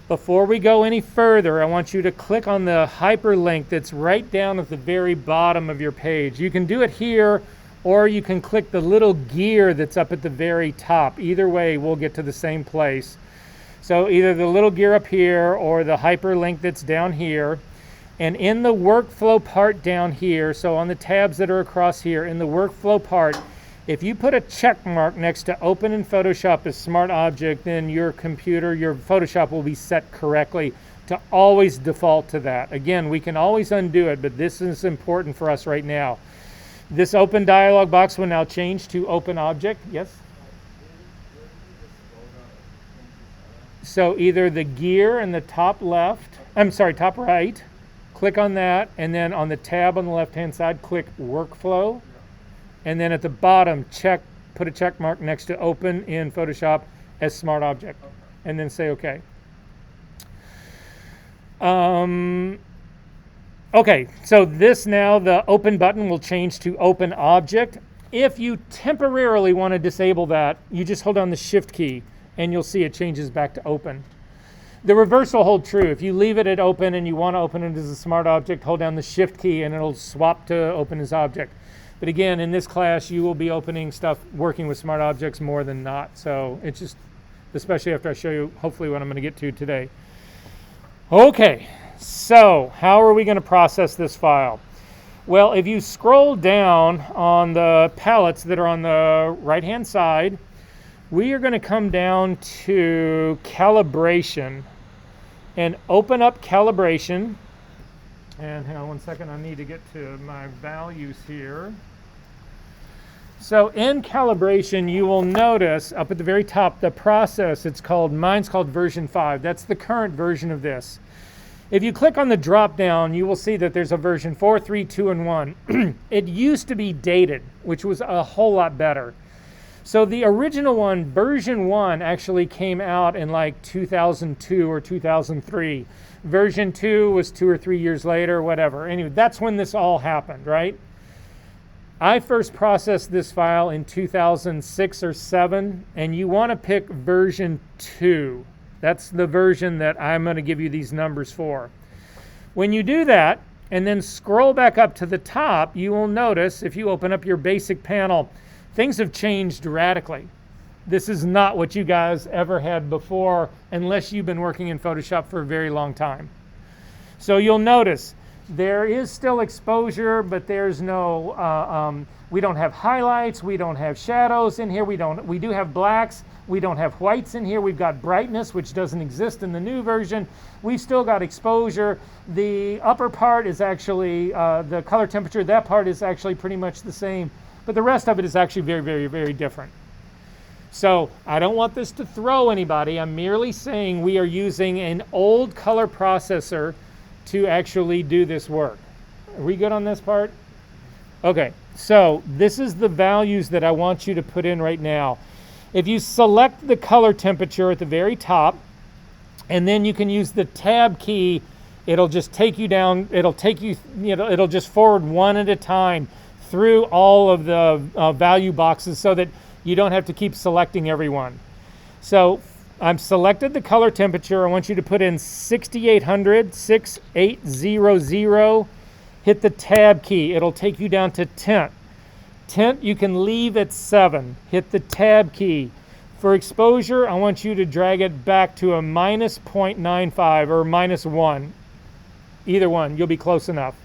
Before we go any further, I want you to click on the hyperlink that's right down at the very bottom of your page. You can do it here, or you can click the little gear that's up at the very top. Either way, we'll get to the same place. So either the little gear up here or the hyperlink that's down here. And in the workflow part down here, so on the tabs that are across here, in the workflow part, if you put a check mark next to open in Photoshop as Smart Object, then your computer, your Photoshop will be set correctly to always default to that. Again, we can always undo it, but this is important for us right now. This open dialog box will now change to open object. Yes? So either the gear in the top left, top right, click on that, and then on the tab on the left-hand side, click workflow. And then at the bottom, put a check mark next to open in Photoshop as Smart Object. And then say OK. Okay, so this now, the open button will change to open object. If you temporarily want to disable that, you just hold down the shift key and you'll see it changes back to open. The reverse will hold true. If you leave it at open and you want to open it as a smart object, hold down the shift key and it'll swap to open as object. But again, in this class, you will be opening stuff working with smart objects more than not. So it's just, especially after I show you hopefully what I'm going to get to today. Okay. So how are we going to process this file? Well, if you scroll down on the palettes that are on the right-hand side, we are going to come down to calibration and open up calibration. And hang on one second, I need to get to my values here. So in calibration, you will notice up at the very top, the process, mine's called version 5. That's the current version of this. If you click on the drop down, you will see that there's a version 4, 3, 2, and 1. It used to be dated, which was a whole lot better. So the original one, version 1, actually came out in like 2002 or 2003. Version 2 was 2 or 3 years later, whatever. Anyway, that's when this all happened, right? I first processed this file in 2006 or 7, and you want to pick version 2. That's the version that I'm going to give you these numbers for. When you do that, and then scroll back up to the top, you will notice, if you open up your basic panel, things have changed radically. This is not what you guys ever had before, unless you've been working in Photoshop for a very long time. So you'll notice there is still exposure, but there's no, we don't have highlights, we don't have shadows in here, we do have blacks, we don't have whites in here, we've got brightness, which doesn't exist in the new version. We've still got exposure. The upper part is actually, the color temperature, that part is actually pretty much the same. But the rest of it is actually very, very, very different. So I don't want this to throw anybody. I'm merely saying we are using an old color processor to actually do this work. Are we good on this part? Okay, so this is the values that I want you to put in right now. If you select the color temperature at the very top, and then you can use the tab key, it'll just take you down, it'll just forward one at a time through all of the value boxes so that you don't have to keep selecting every one. So I'm selected the color temperature. I want you to put in 6800, 6800. Hit the tab key. It'll take you down to tint. Tint you can leave at 7. Hit the tab key. For exposure, I want you to drag it back to a minus 0.95 or minus 1. Either one, you'll be close enough.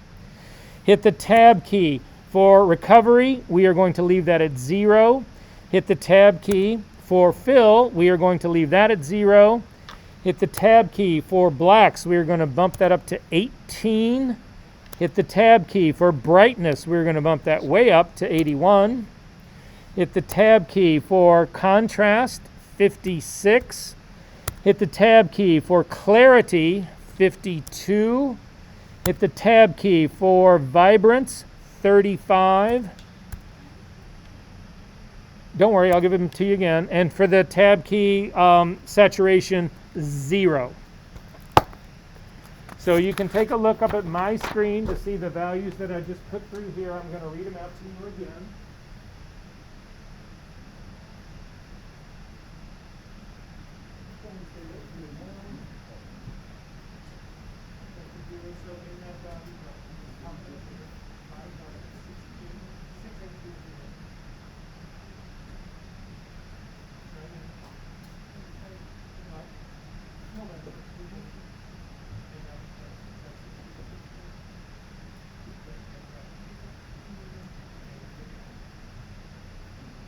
Hit the tab key. For recovery, we are going to leave that at 0. Hit the tab key. For fill, we are going to leave that at 0. Hit the tab key. For blacks, we are going to bump that up to 18. Hit the tab key. For brightness, we're going to bump that way up to 81. Hit the tab key. For contrast, 56. Hit the tab key. For clarity, 52. Hit the tab key. For vibrance, 35. Don't worry, I'll give them to you again. And for the tab key, saturation, 0. So you can take a look up at my screen to see the values that I just put through here. I'm going to read them out to you again.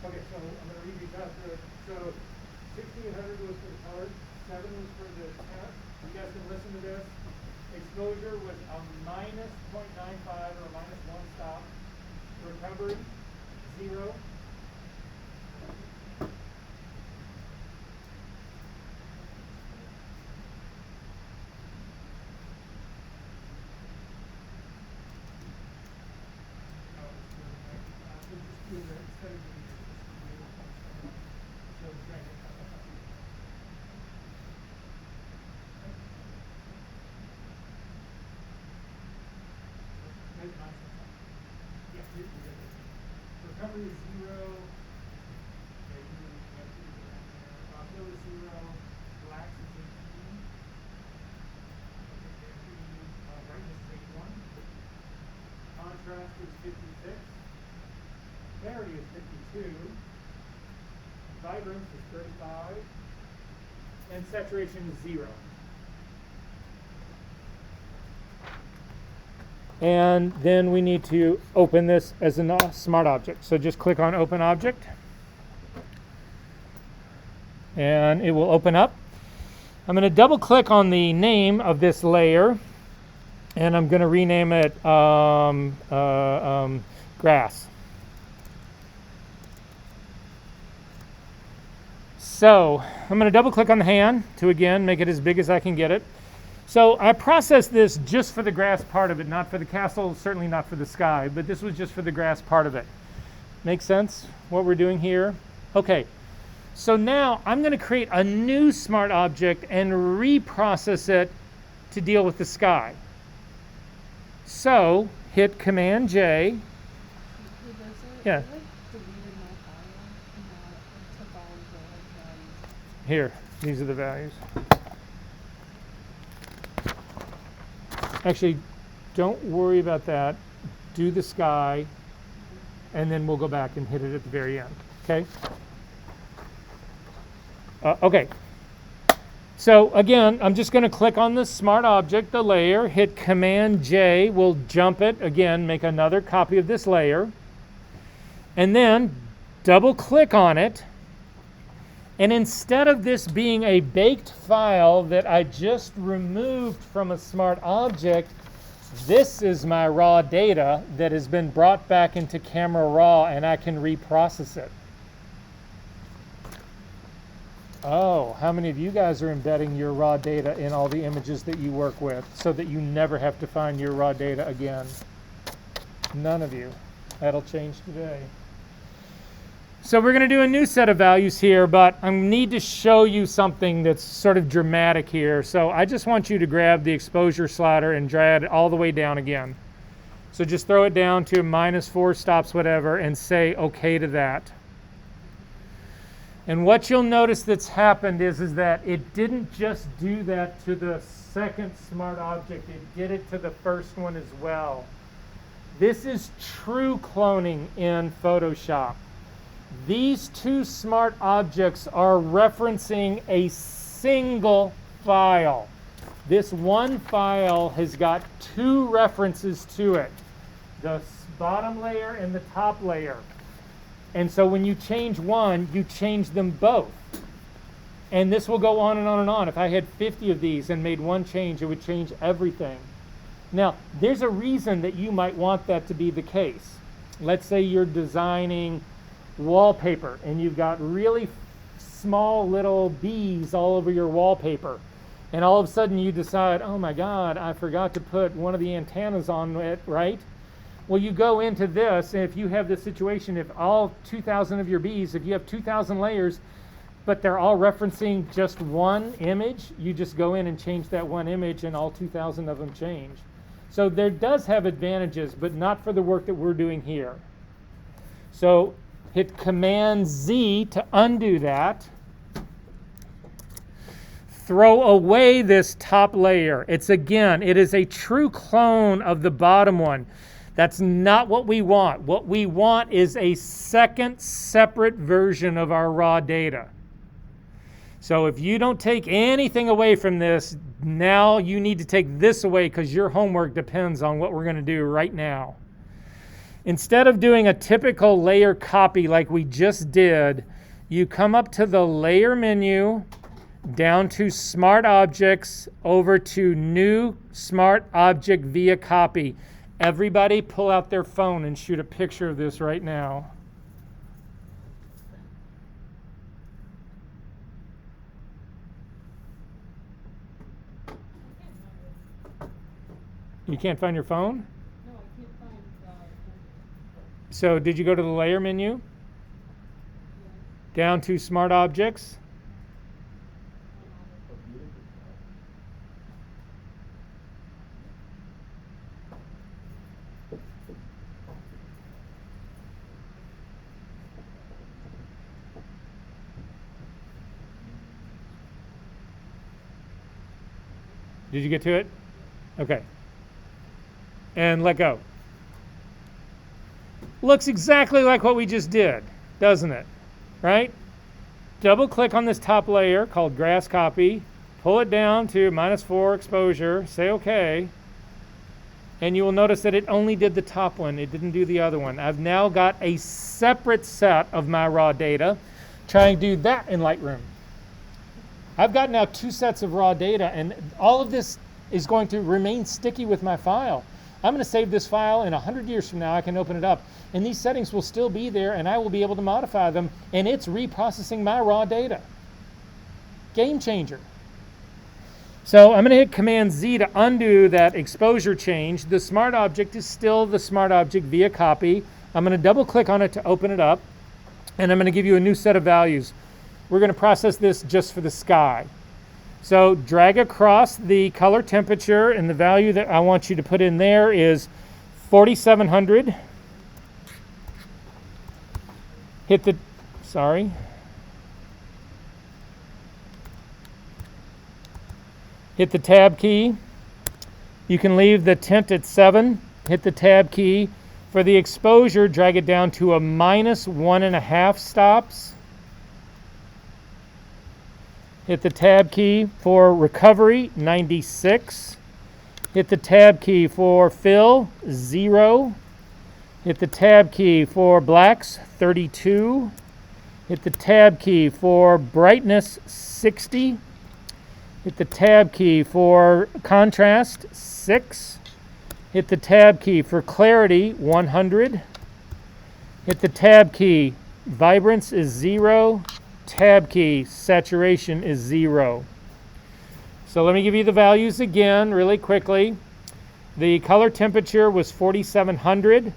Okay, so I'm going to read these out. So 1600 was for the color, 7 was for the tint. You guys can listen to this. Exposure was a minus 0.95 or a minus 1 stop. Recovery, 0. Recovery is 0. Fill is 0. Relax is 18. Brightness is 81. Contrast is 56. Clarity is 52. Vibrance is 35. And saturation is 0. And then we need to open this as a smart object. So just click on Open Object. And it will open up. I'm going to double click on the name of this layer. And I'm going to rename it Grass. So I'm going to double click on the hand to again make it as big as I can get it. So I processed this just for the grass part of it, not for the castle, certainly not for the sky, but this was just for the grass part of it. Make sense what we're doing here? Okay, so now I'm going to create a new smart object and reprocess it to deal with the sky. So hit Command J. Yeah. Here, these are the values. Actually, don't worry about that. Do the sky, and then we'll go back and hit it at the very end, okay? Okay. So again, I'm just going to click on the smart object, the layer, hit Command J, we'll jump it, again, make another copy of this layer, and then double click on it. And instead of this being a baked file that I just removed from a smart object, this is my raw data that has been brought back into Camera Raw, and I can reprocess it. Oh, how many of you guys are embedding your raw data in all the images that you work with so that you never have to find your raw data again? None of you. That'll change today. So we're going to do a new set of values here, but I need to show you something that's sort of dramatic here. So I just want you to grab the exposure slider and drag it all the way down again. So just throw it down to -4 stops, whatever, and say OK to that. And what you'll notice that's happened is that it didn't just do that to the second smart object, it did it to the first one as well. This is true cloning in Photoshop. These two smart objects are referencing a single file. This one file has got two references to it, the bottom layer and the top layer. And so when you change one, you change them both. And this will go on and on and on. If I had 50 of these and made one change, it would change everything. Now, there's a reason that you might want that to be the case. Let's say you're designing wallpaper and you've got really small little bees all over your wallpaper. And all of a sudden you decide, oh my God, I forgot to put one of the antennas on it, right? Well, you go into this, and if you have this situation, if all 2,000 of your bees, if you have 2,000 layers, but they're all referencing just one image, you just go in and change that one image and all 2,000 of them change. So there does have advantages, but not for the work that we're doing here. So hit Command Z to undo that. Throw away this top layer. It is a true clone of the bottom one. That's not what we want. What we want is a second separate version of our raw data. So if you don't take anything away from this, now you need to take this away because your homework depends on what we're going to do right now. Instead of doing a typical layer copy like we just did, you come up to the layer menu, down to Smart Objects, over to New Smart Object via Copy. Everybody pull out their phone and shoot a picture of this right now. You can't find your phone? No, I can't find So did you go to the layer menu? Down to Smart Objects? Did you get to it? Okay. And let go. Looks exactly like what we just did, doesn't it? Right? Double click on this top layer called Grass Copy, pull it down to -4 exposure, say OK, and you will notice that it only did the top one, it didn't do the other one. I've now got a separate set of my raw data. Try and do that in Lightroom. I've got now 2 sets of raw data, and all of this is going to remain sticky with my file. I'm going to save this file, and 100 years from now I can open it up, and these settings will still be there, and I will be able to modify them, and it's reprocessing my raw data. Game changer. So I'm going to hit Command Z to undo that exposure change. The smart object is still the smart object via copy. I'm going to double click on it to open it up, and I'm going to give you a new set of values. We're going to process this just for the sky. So drag across the color temperature, and the value that I want you to put in there is 4700. Hit the, hit the tab key. You can leave the tint at 7. Hit the tab key. For the exposure, drag it down to a -1.5 stops. Hit the tab key for recovery, 96. Hit the tab key for fill, 0. Hit the tab key for blacks, 32. Hit the tab key for brightness, 60. Hit the tab key for contrast, 6. Hit the tab key for clarity, 100. Hit the tab key, vibrance is 0. Tab key, saturation is 0. So let me give you the values again really quickly. The color temperature was 4700.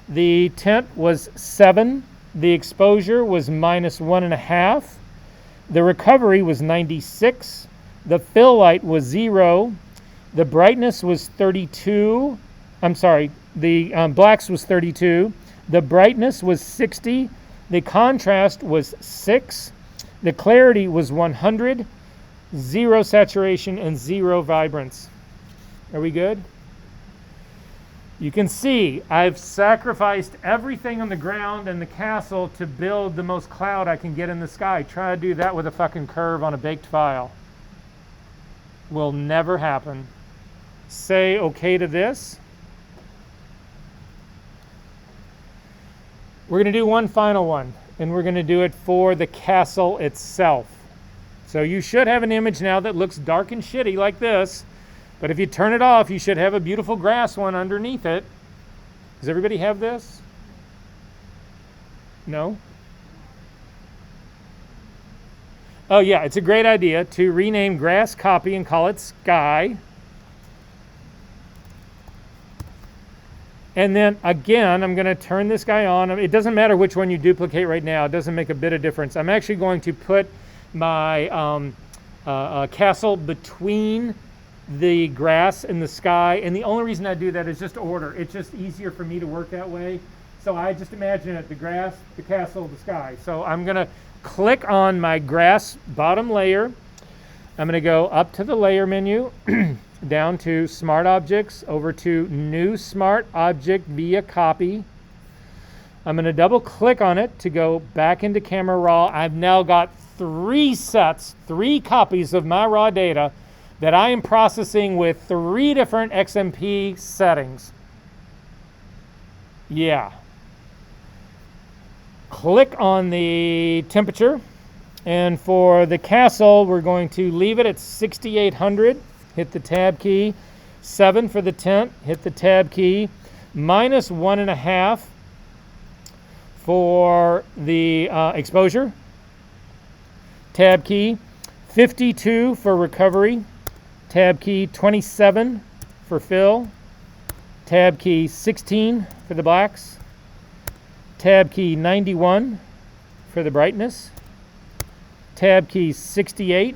The tint was 7. The exposure was -1.5. The recovery was 96. The fill light was 0. The brightness was 32. I'm sorry, the blacks was 32. The brightness was 60. The contrast was 6. The clarity was 100, 0 saturation, and 0 vibrance. Are we good? You can see I've sacrificed everything on the ground and the castle to build the most cloud I can get in the sky. Try to do that with a fucking curve on a baked file. Will never happen. Say okay to this. We're going to do one final one, and we're going to do it for the castle itself. So you should have an image now that looks dark and shitty like this. But if you turn it off, you should have a beautiful grass one underneath it. Does everybody have this? No? Oh yeah, it's a great idea to rename grass copy and call it sky. And then again, I'm going to turn this guy on. It doesn't matter which one you duplicate right now. It doesn't make a bit of difference. I'm actually going to put my castle between the grass and the sky, and the only reason I do that is just order. It's just easier for me to work that way. So I just imagine it, the grass, the castle, the sky. So I'm going to click on my grass bottom layer. I'm going to go up to the layer menu, down to Smart Objects, over to New Smart Object via Copy. I'm going to double click on it to go back into Camera Raw. I've now got 3 copies of my raw data that I am processing with 3 different XMP settings. Yeah. Click on the temperature, and for the castle, we're going to leave it at 6800. Hit the tab key. 7 for the tent. Hit the tab key. -1.5 for the exposure. Tab key. 52 for recovery. Tab key 27 for fill. Tab key 16 for the blacks. Tab key 91 for the brightness. Tab key 68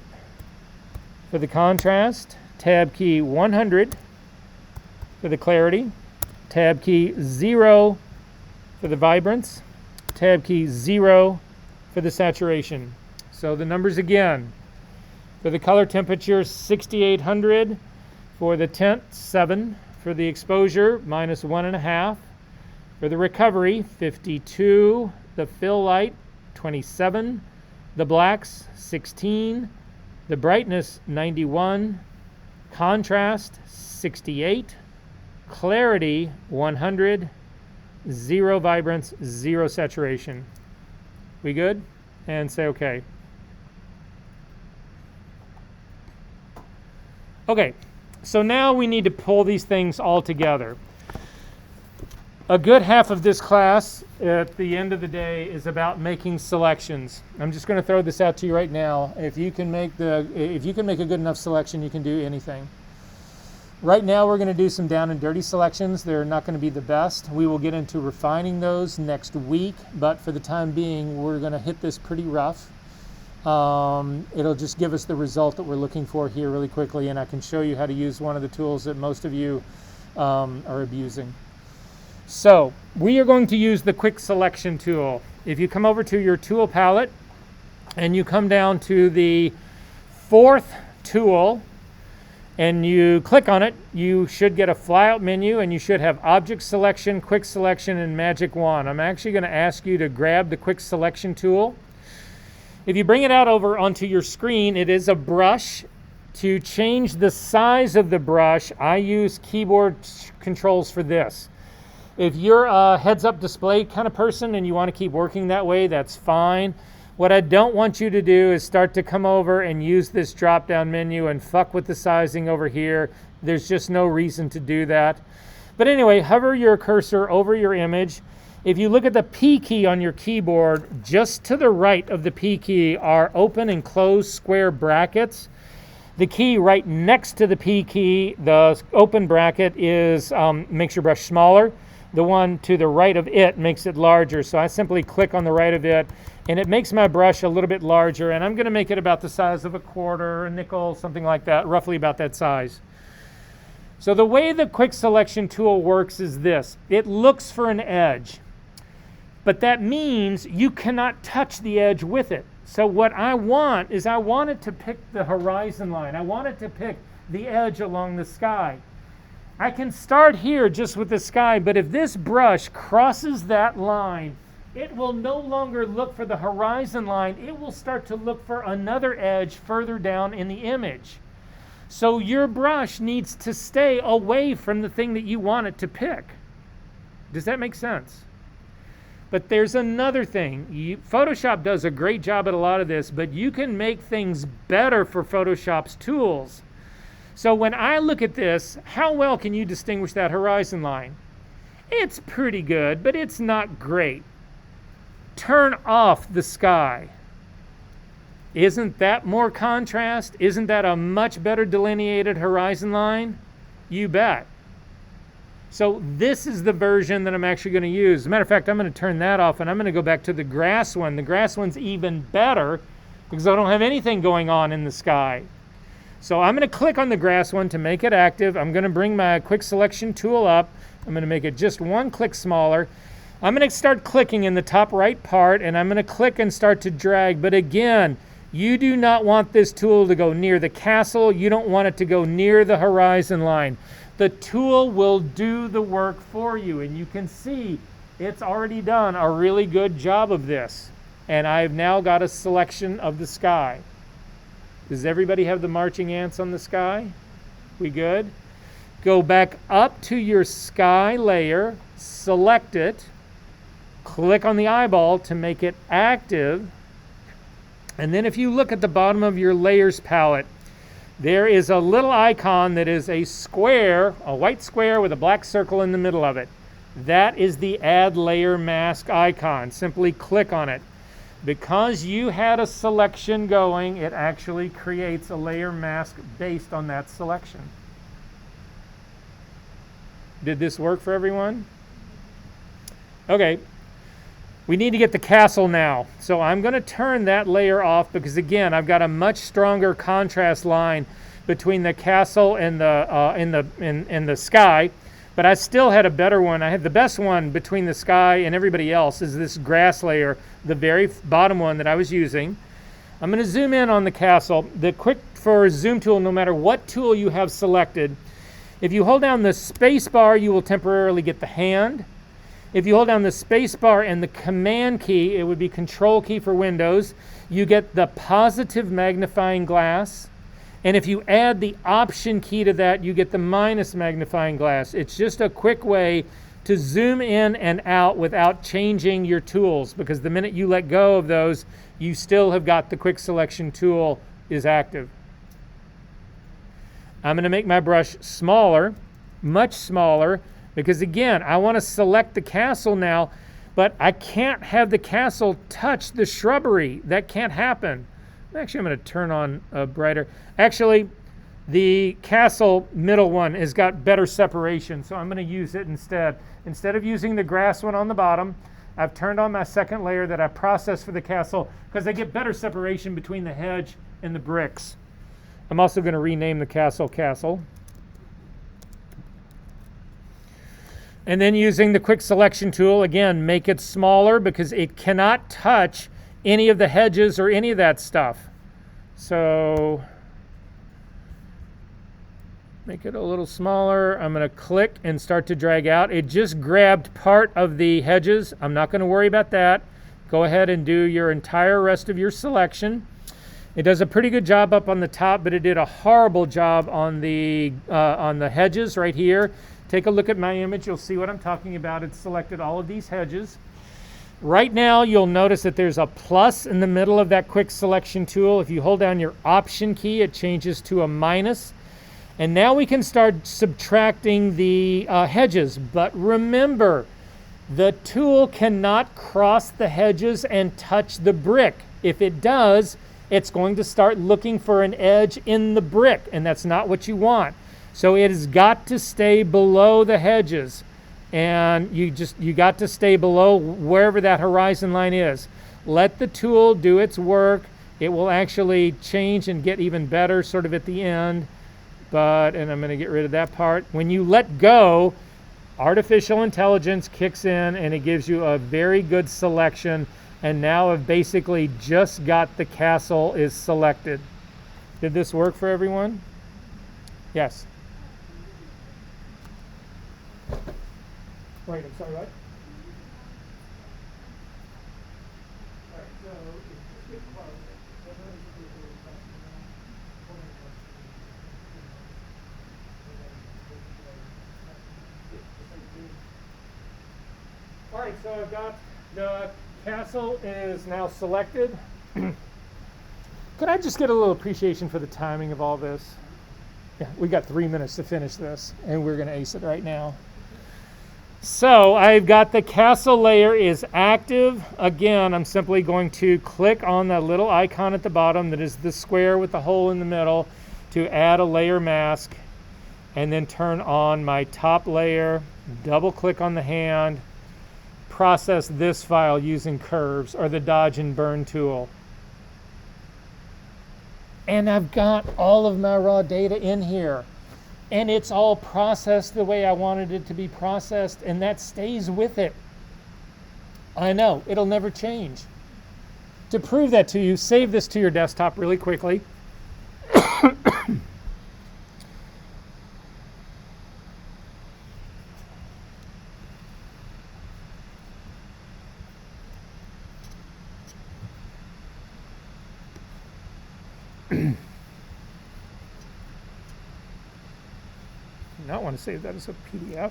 for the contrast. Tab key 100 for the clarity. Tab key 0 for the vibrance. Tab key 0 for the saturation. So the numbers again. For the color temperature, 6800. For the tent, 7. For the exposure, -1.5. For the recovery, 52. The fill light, 27. The blacks, 16. The brightness, 91. Contrast, 68. Clarity, 100. 0 vibrance, 0 saturation. We good? And say okay. Okay, so now we need to pull these things all together. A good half of this class at the end of the day is about making selections. I'm just going to throw this out to you right now. If you can make a good enough selection, you can do anything. Right now we're going to do some down and dirty selections. They're not going to be the best. We will get into refining those next week, but for the time being, we're going to hit this pretty rough. It'll just give us the result that we're looking for here really quickly, and I can show you how to use one of the tools that most of you are abusing. So we are going to use the quick selection tool. If you come over to your tool palette and you come down to the 4th tool and you click on it, you should get a flyout menu, and you should have object selection, quick selection, and magic wand. I'm actually going to ask you to grab the quick selection tool. If you bring it out over onto your screen, it is a brush. To change the size of the brush, I use keyboard controls for this. If you're a heads-up display kind of person and you want to keep working that way, that's fine. What I don't want you to do is start to come over and use this drop-down menu and fuck with the sizing over here. There's just no reason to do that. But anyway, hover your cursor over your image. If you look at the P key on your keyboard, just to the right of the P key are open and closed square brackets. The key right next to the P key, the open bracket, is makes your brush smaller. The one to the right of it makes it larger. So I simply click on the right of it, and it makes my brush a little bit larger. And I'm going to make it about the size of a quarter, a nickel, something like that, roughly about that size. So the way the quick selection tool works is this. It looks for an edge. But that means you cannot touch the edge with it. So what I want is I want it to pick the horizon line. I want it to pick the edge along the sky. I can start here just with the sky, but if this brush crosses that line, it will no longer look for the horizon line. It will start to look for another edge further down in the image. So your brush needs to stay away from the thing that you want it to pick. Does that make sense? But there's another thing. Photoshop does a great job at a lot of this, but you can make things better for Photoshop's tools. So when I look at this, how well can you distinguish that horizon line? It's pretty good, but it's not great. Turn off the sky. Isn't that more contrast? Isn't that a much better delineated horizon line? You bet. So this is the version that I'm actually going to use. As a matter of fact, I'm going to turn that off and I'm going to go back to the grass one. The grass one's even better because I don't have anything going on in the sky. So I'm going to click on the grass one to make it active. I'm going to bring my quick selection tool up. I'm going to make it just one click smaller. I'm going to start clicking in the top right part and I'm going to click and start to drag. But again, you do not want this tool to go near the castle. You don't want it to go near the horizon line. The tool will do the work for you, and you can see it's already done a really good job of this. And I've now got a selection of the sky. Does everybody have the marching ants on the sky? We good? Go back up to your sky layer, select it, click on the eyeball to make it active. And then if you look at the bottom of your layers palette, there is a little icon that is a square, a white square with a black circle in the middle of it. That is the Add Layer Mask icon. Simply click on it. Because you had a selection going, it actually creates a layer mask based on that selection. Did this work for everyone? Okay. We need to get the castle now. So I'm going to turn that layer off because again, I've got a much stronger contrast line between the castle and the sky, but I still had a better one. I had the best one between the sky and everybody else is this grass layer, the very bottom one that I was using. I'm going to zoom in on the castle. The quick for zoom tool, no matter what tool you have selected, if you hold down the space bar, you will temporarily get the hand. If you hold down the space bar and the command key, it would be control key for Windows, you get the positive magnifying glass. And if you add the option key to that, you get the minus magnifying glass. It's just a quick way to zoom in and out without changing your tools, because the minute you let go of those, you still have got the quick selection tool is active. I'm going to make my brush smaller, much smaller, because again, I want to select the castle now, but I can't have the castle touch the shrubbery. That can't happen. Actually, I'm going to turn on a brighter. Actually, the castle middle one has got better separation, so I'm going to use it instead. Instead of using the grass one on the bottom, I've turned on my second layer that I processed for the castle because I get better separation between the hedge and the bricks. I'm also going to rename the castle Castle. And then using the quick selection tool, again, make it smaller because it cannot touch any of the hedges or any of that stuff. So make it a little smaller. I'm going to click and start to drag out. It just grabbed part of the hedges. I'm not going to worry about that. Go ahead and do your entire rest of your selection. It does a pretty good job up on the top, but it did a horrible job on the hedges right here. Take a look at my image. You'll see what I'm talking about. It's selected all of these hedges. Right now, you'll notice that there's a plus in the middle of that quick selection tool. If you hold down your option key, it changes to a minus. And now we can start subtracting the hedges. But remember, the tool cannot cross the hedges and touch the brick. If it does, it's going to start looking for an edge in the brick, and that's not what you want. So it has got to stay below the hedges, and you got to stay below wherever that horizon line is. Let the tool do its work. It will actually change and get even better sort of at the end. And I'm going to get rid of that part. When you let go, artificial intelligence kicks in and it gives you a very good selection And now I've basically just got the castle is selected. Did this work for everyone? Yes. Wait, I'm sorry, what? All right, so I've got the castle is now selected. Could I just get a little appreciation for the timing of all this? Yeah, we got 3 minutes to finish this, and we're going to ace it right now. So I've got the castle layer is active. Again, I'm simply going to click on that little icon at the bottom that is the square with the hole in the middle to add a layer mask, and then turn on my top layer, double click on the hand, process this file using curves or the dodge and burn tool. And I've got all of my raw data in here. And it's all processed the way I wanted it to be processed, and that stays with it. I know, it'll never change. To prove that to you, save this to your desktop really quickly. Not want to save that as a PDF.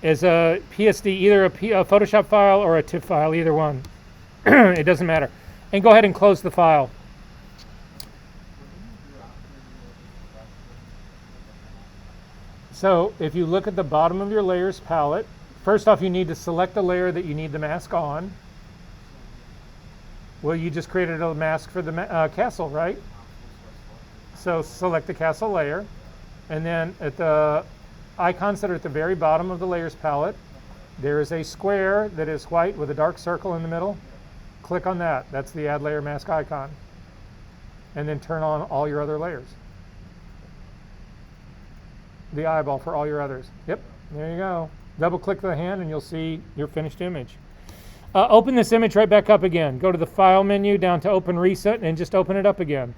As a PSD, either a Photoshop file or a TIFF file, either one. It doesn't matter. And go ahead and close the file. So if you look at the bottom of your layers palette, first off you need to select the layer that you need the mask on. Well, you just created a mask for the castle, right? So select the castle layer, and then at the icons that are at the very bottom of the layers palette, there is a square that is white with a dark circle in the middle. Click on that. That's the add layer mask icon. And then turn on all your other layers. The eyeball for all your others. Yep, there you go. Double click the hand and you'll see your finished image. Open this image right back up again. Go to the File menu down to Open Reset and just open it up again.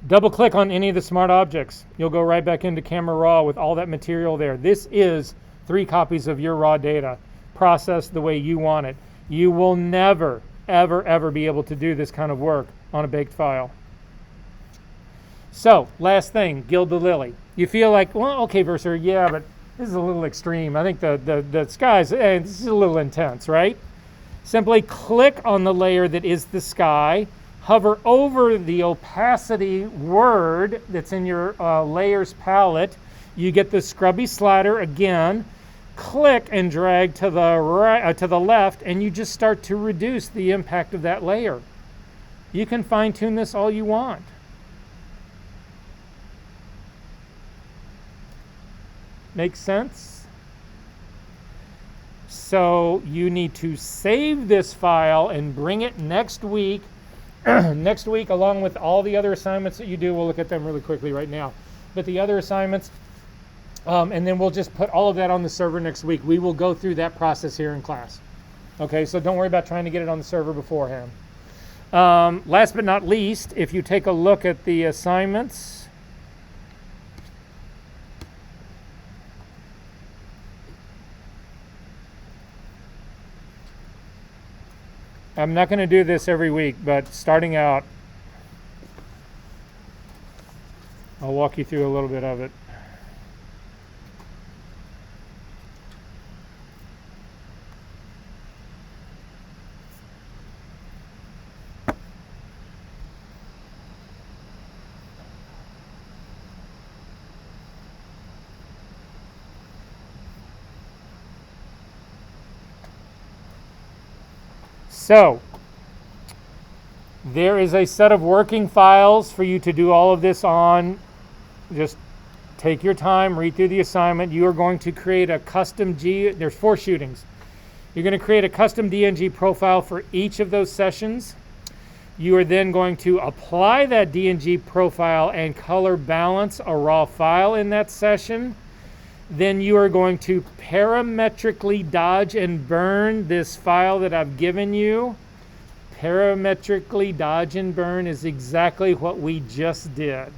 Double click on any of the smart objects. You'll go right back into Camera Raw with all that material there. This is 3 copies of your raw data, processed the way you want it. You will never, ever, ever be able to do this kind of work on a baked file. So, last thing, gild the lily. You feel like, well, okay, Verser, yeah, but this is a little extreme. I think the skies, this is a little intense, right? Simply click on the layer that is the sky, hover over the opacity word that's in your layers palette. You get the scrubby slider again, click and drag to the right, to the left, and you just start to reduce the impact of that layer. You can fine tune this all you want. Make sense? So you need to save this file and bring it next week. Next week, along with all the other assignments that you do. We'll look at them really quickly right now. But the other assignments, and then we'll just put all of that on the server next week. We will go through that process here in class. Okay, so don't worry about trying to get it on the server beforehand. Last but not least, if you take a look at the assignments, I'm not going to do this every week, but starting out, I'll walk you through a little bit of it. So, there is a set of working files for you to do all of this on. Just take your time, read through the assignment. You are going to create a custom there's 4 shootings. You're going to create a custom DNG profile for each of those sessions. You are then going to apply that DNG profile and color balance a raw file in that session. Then you are going to parametrically dodge and burn this file that I've given you. Parametrically dodge and burn is exactly what we just did.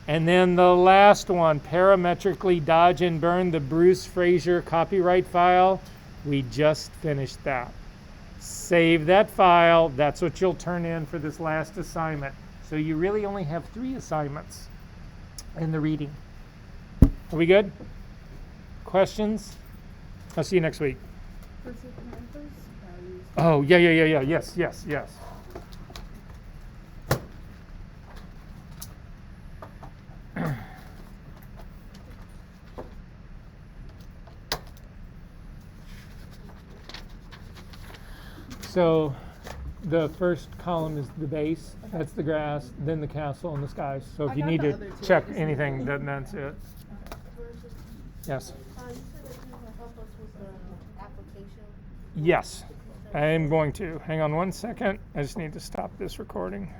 And then the last one, parametrically dodge and burn the Bruce Fraser copyright file. We just finished that. Save that file. That's what you'll turn in for this last assignment. So you really only have 3 assignments in the reading. Are we good? Questions? I'll see you next week. Oh, yeah. Yes. So the first column is the base, that's the grass, then the castle and the skies. So if I you got need the to other two, check I just anything, need- then that's it. Yes. You said that you were gonna help us with the application. Yes, I am going to. Hang on one second. I just need to stop this recording.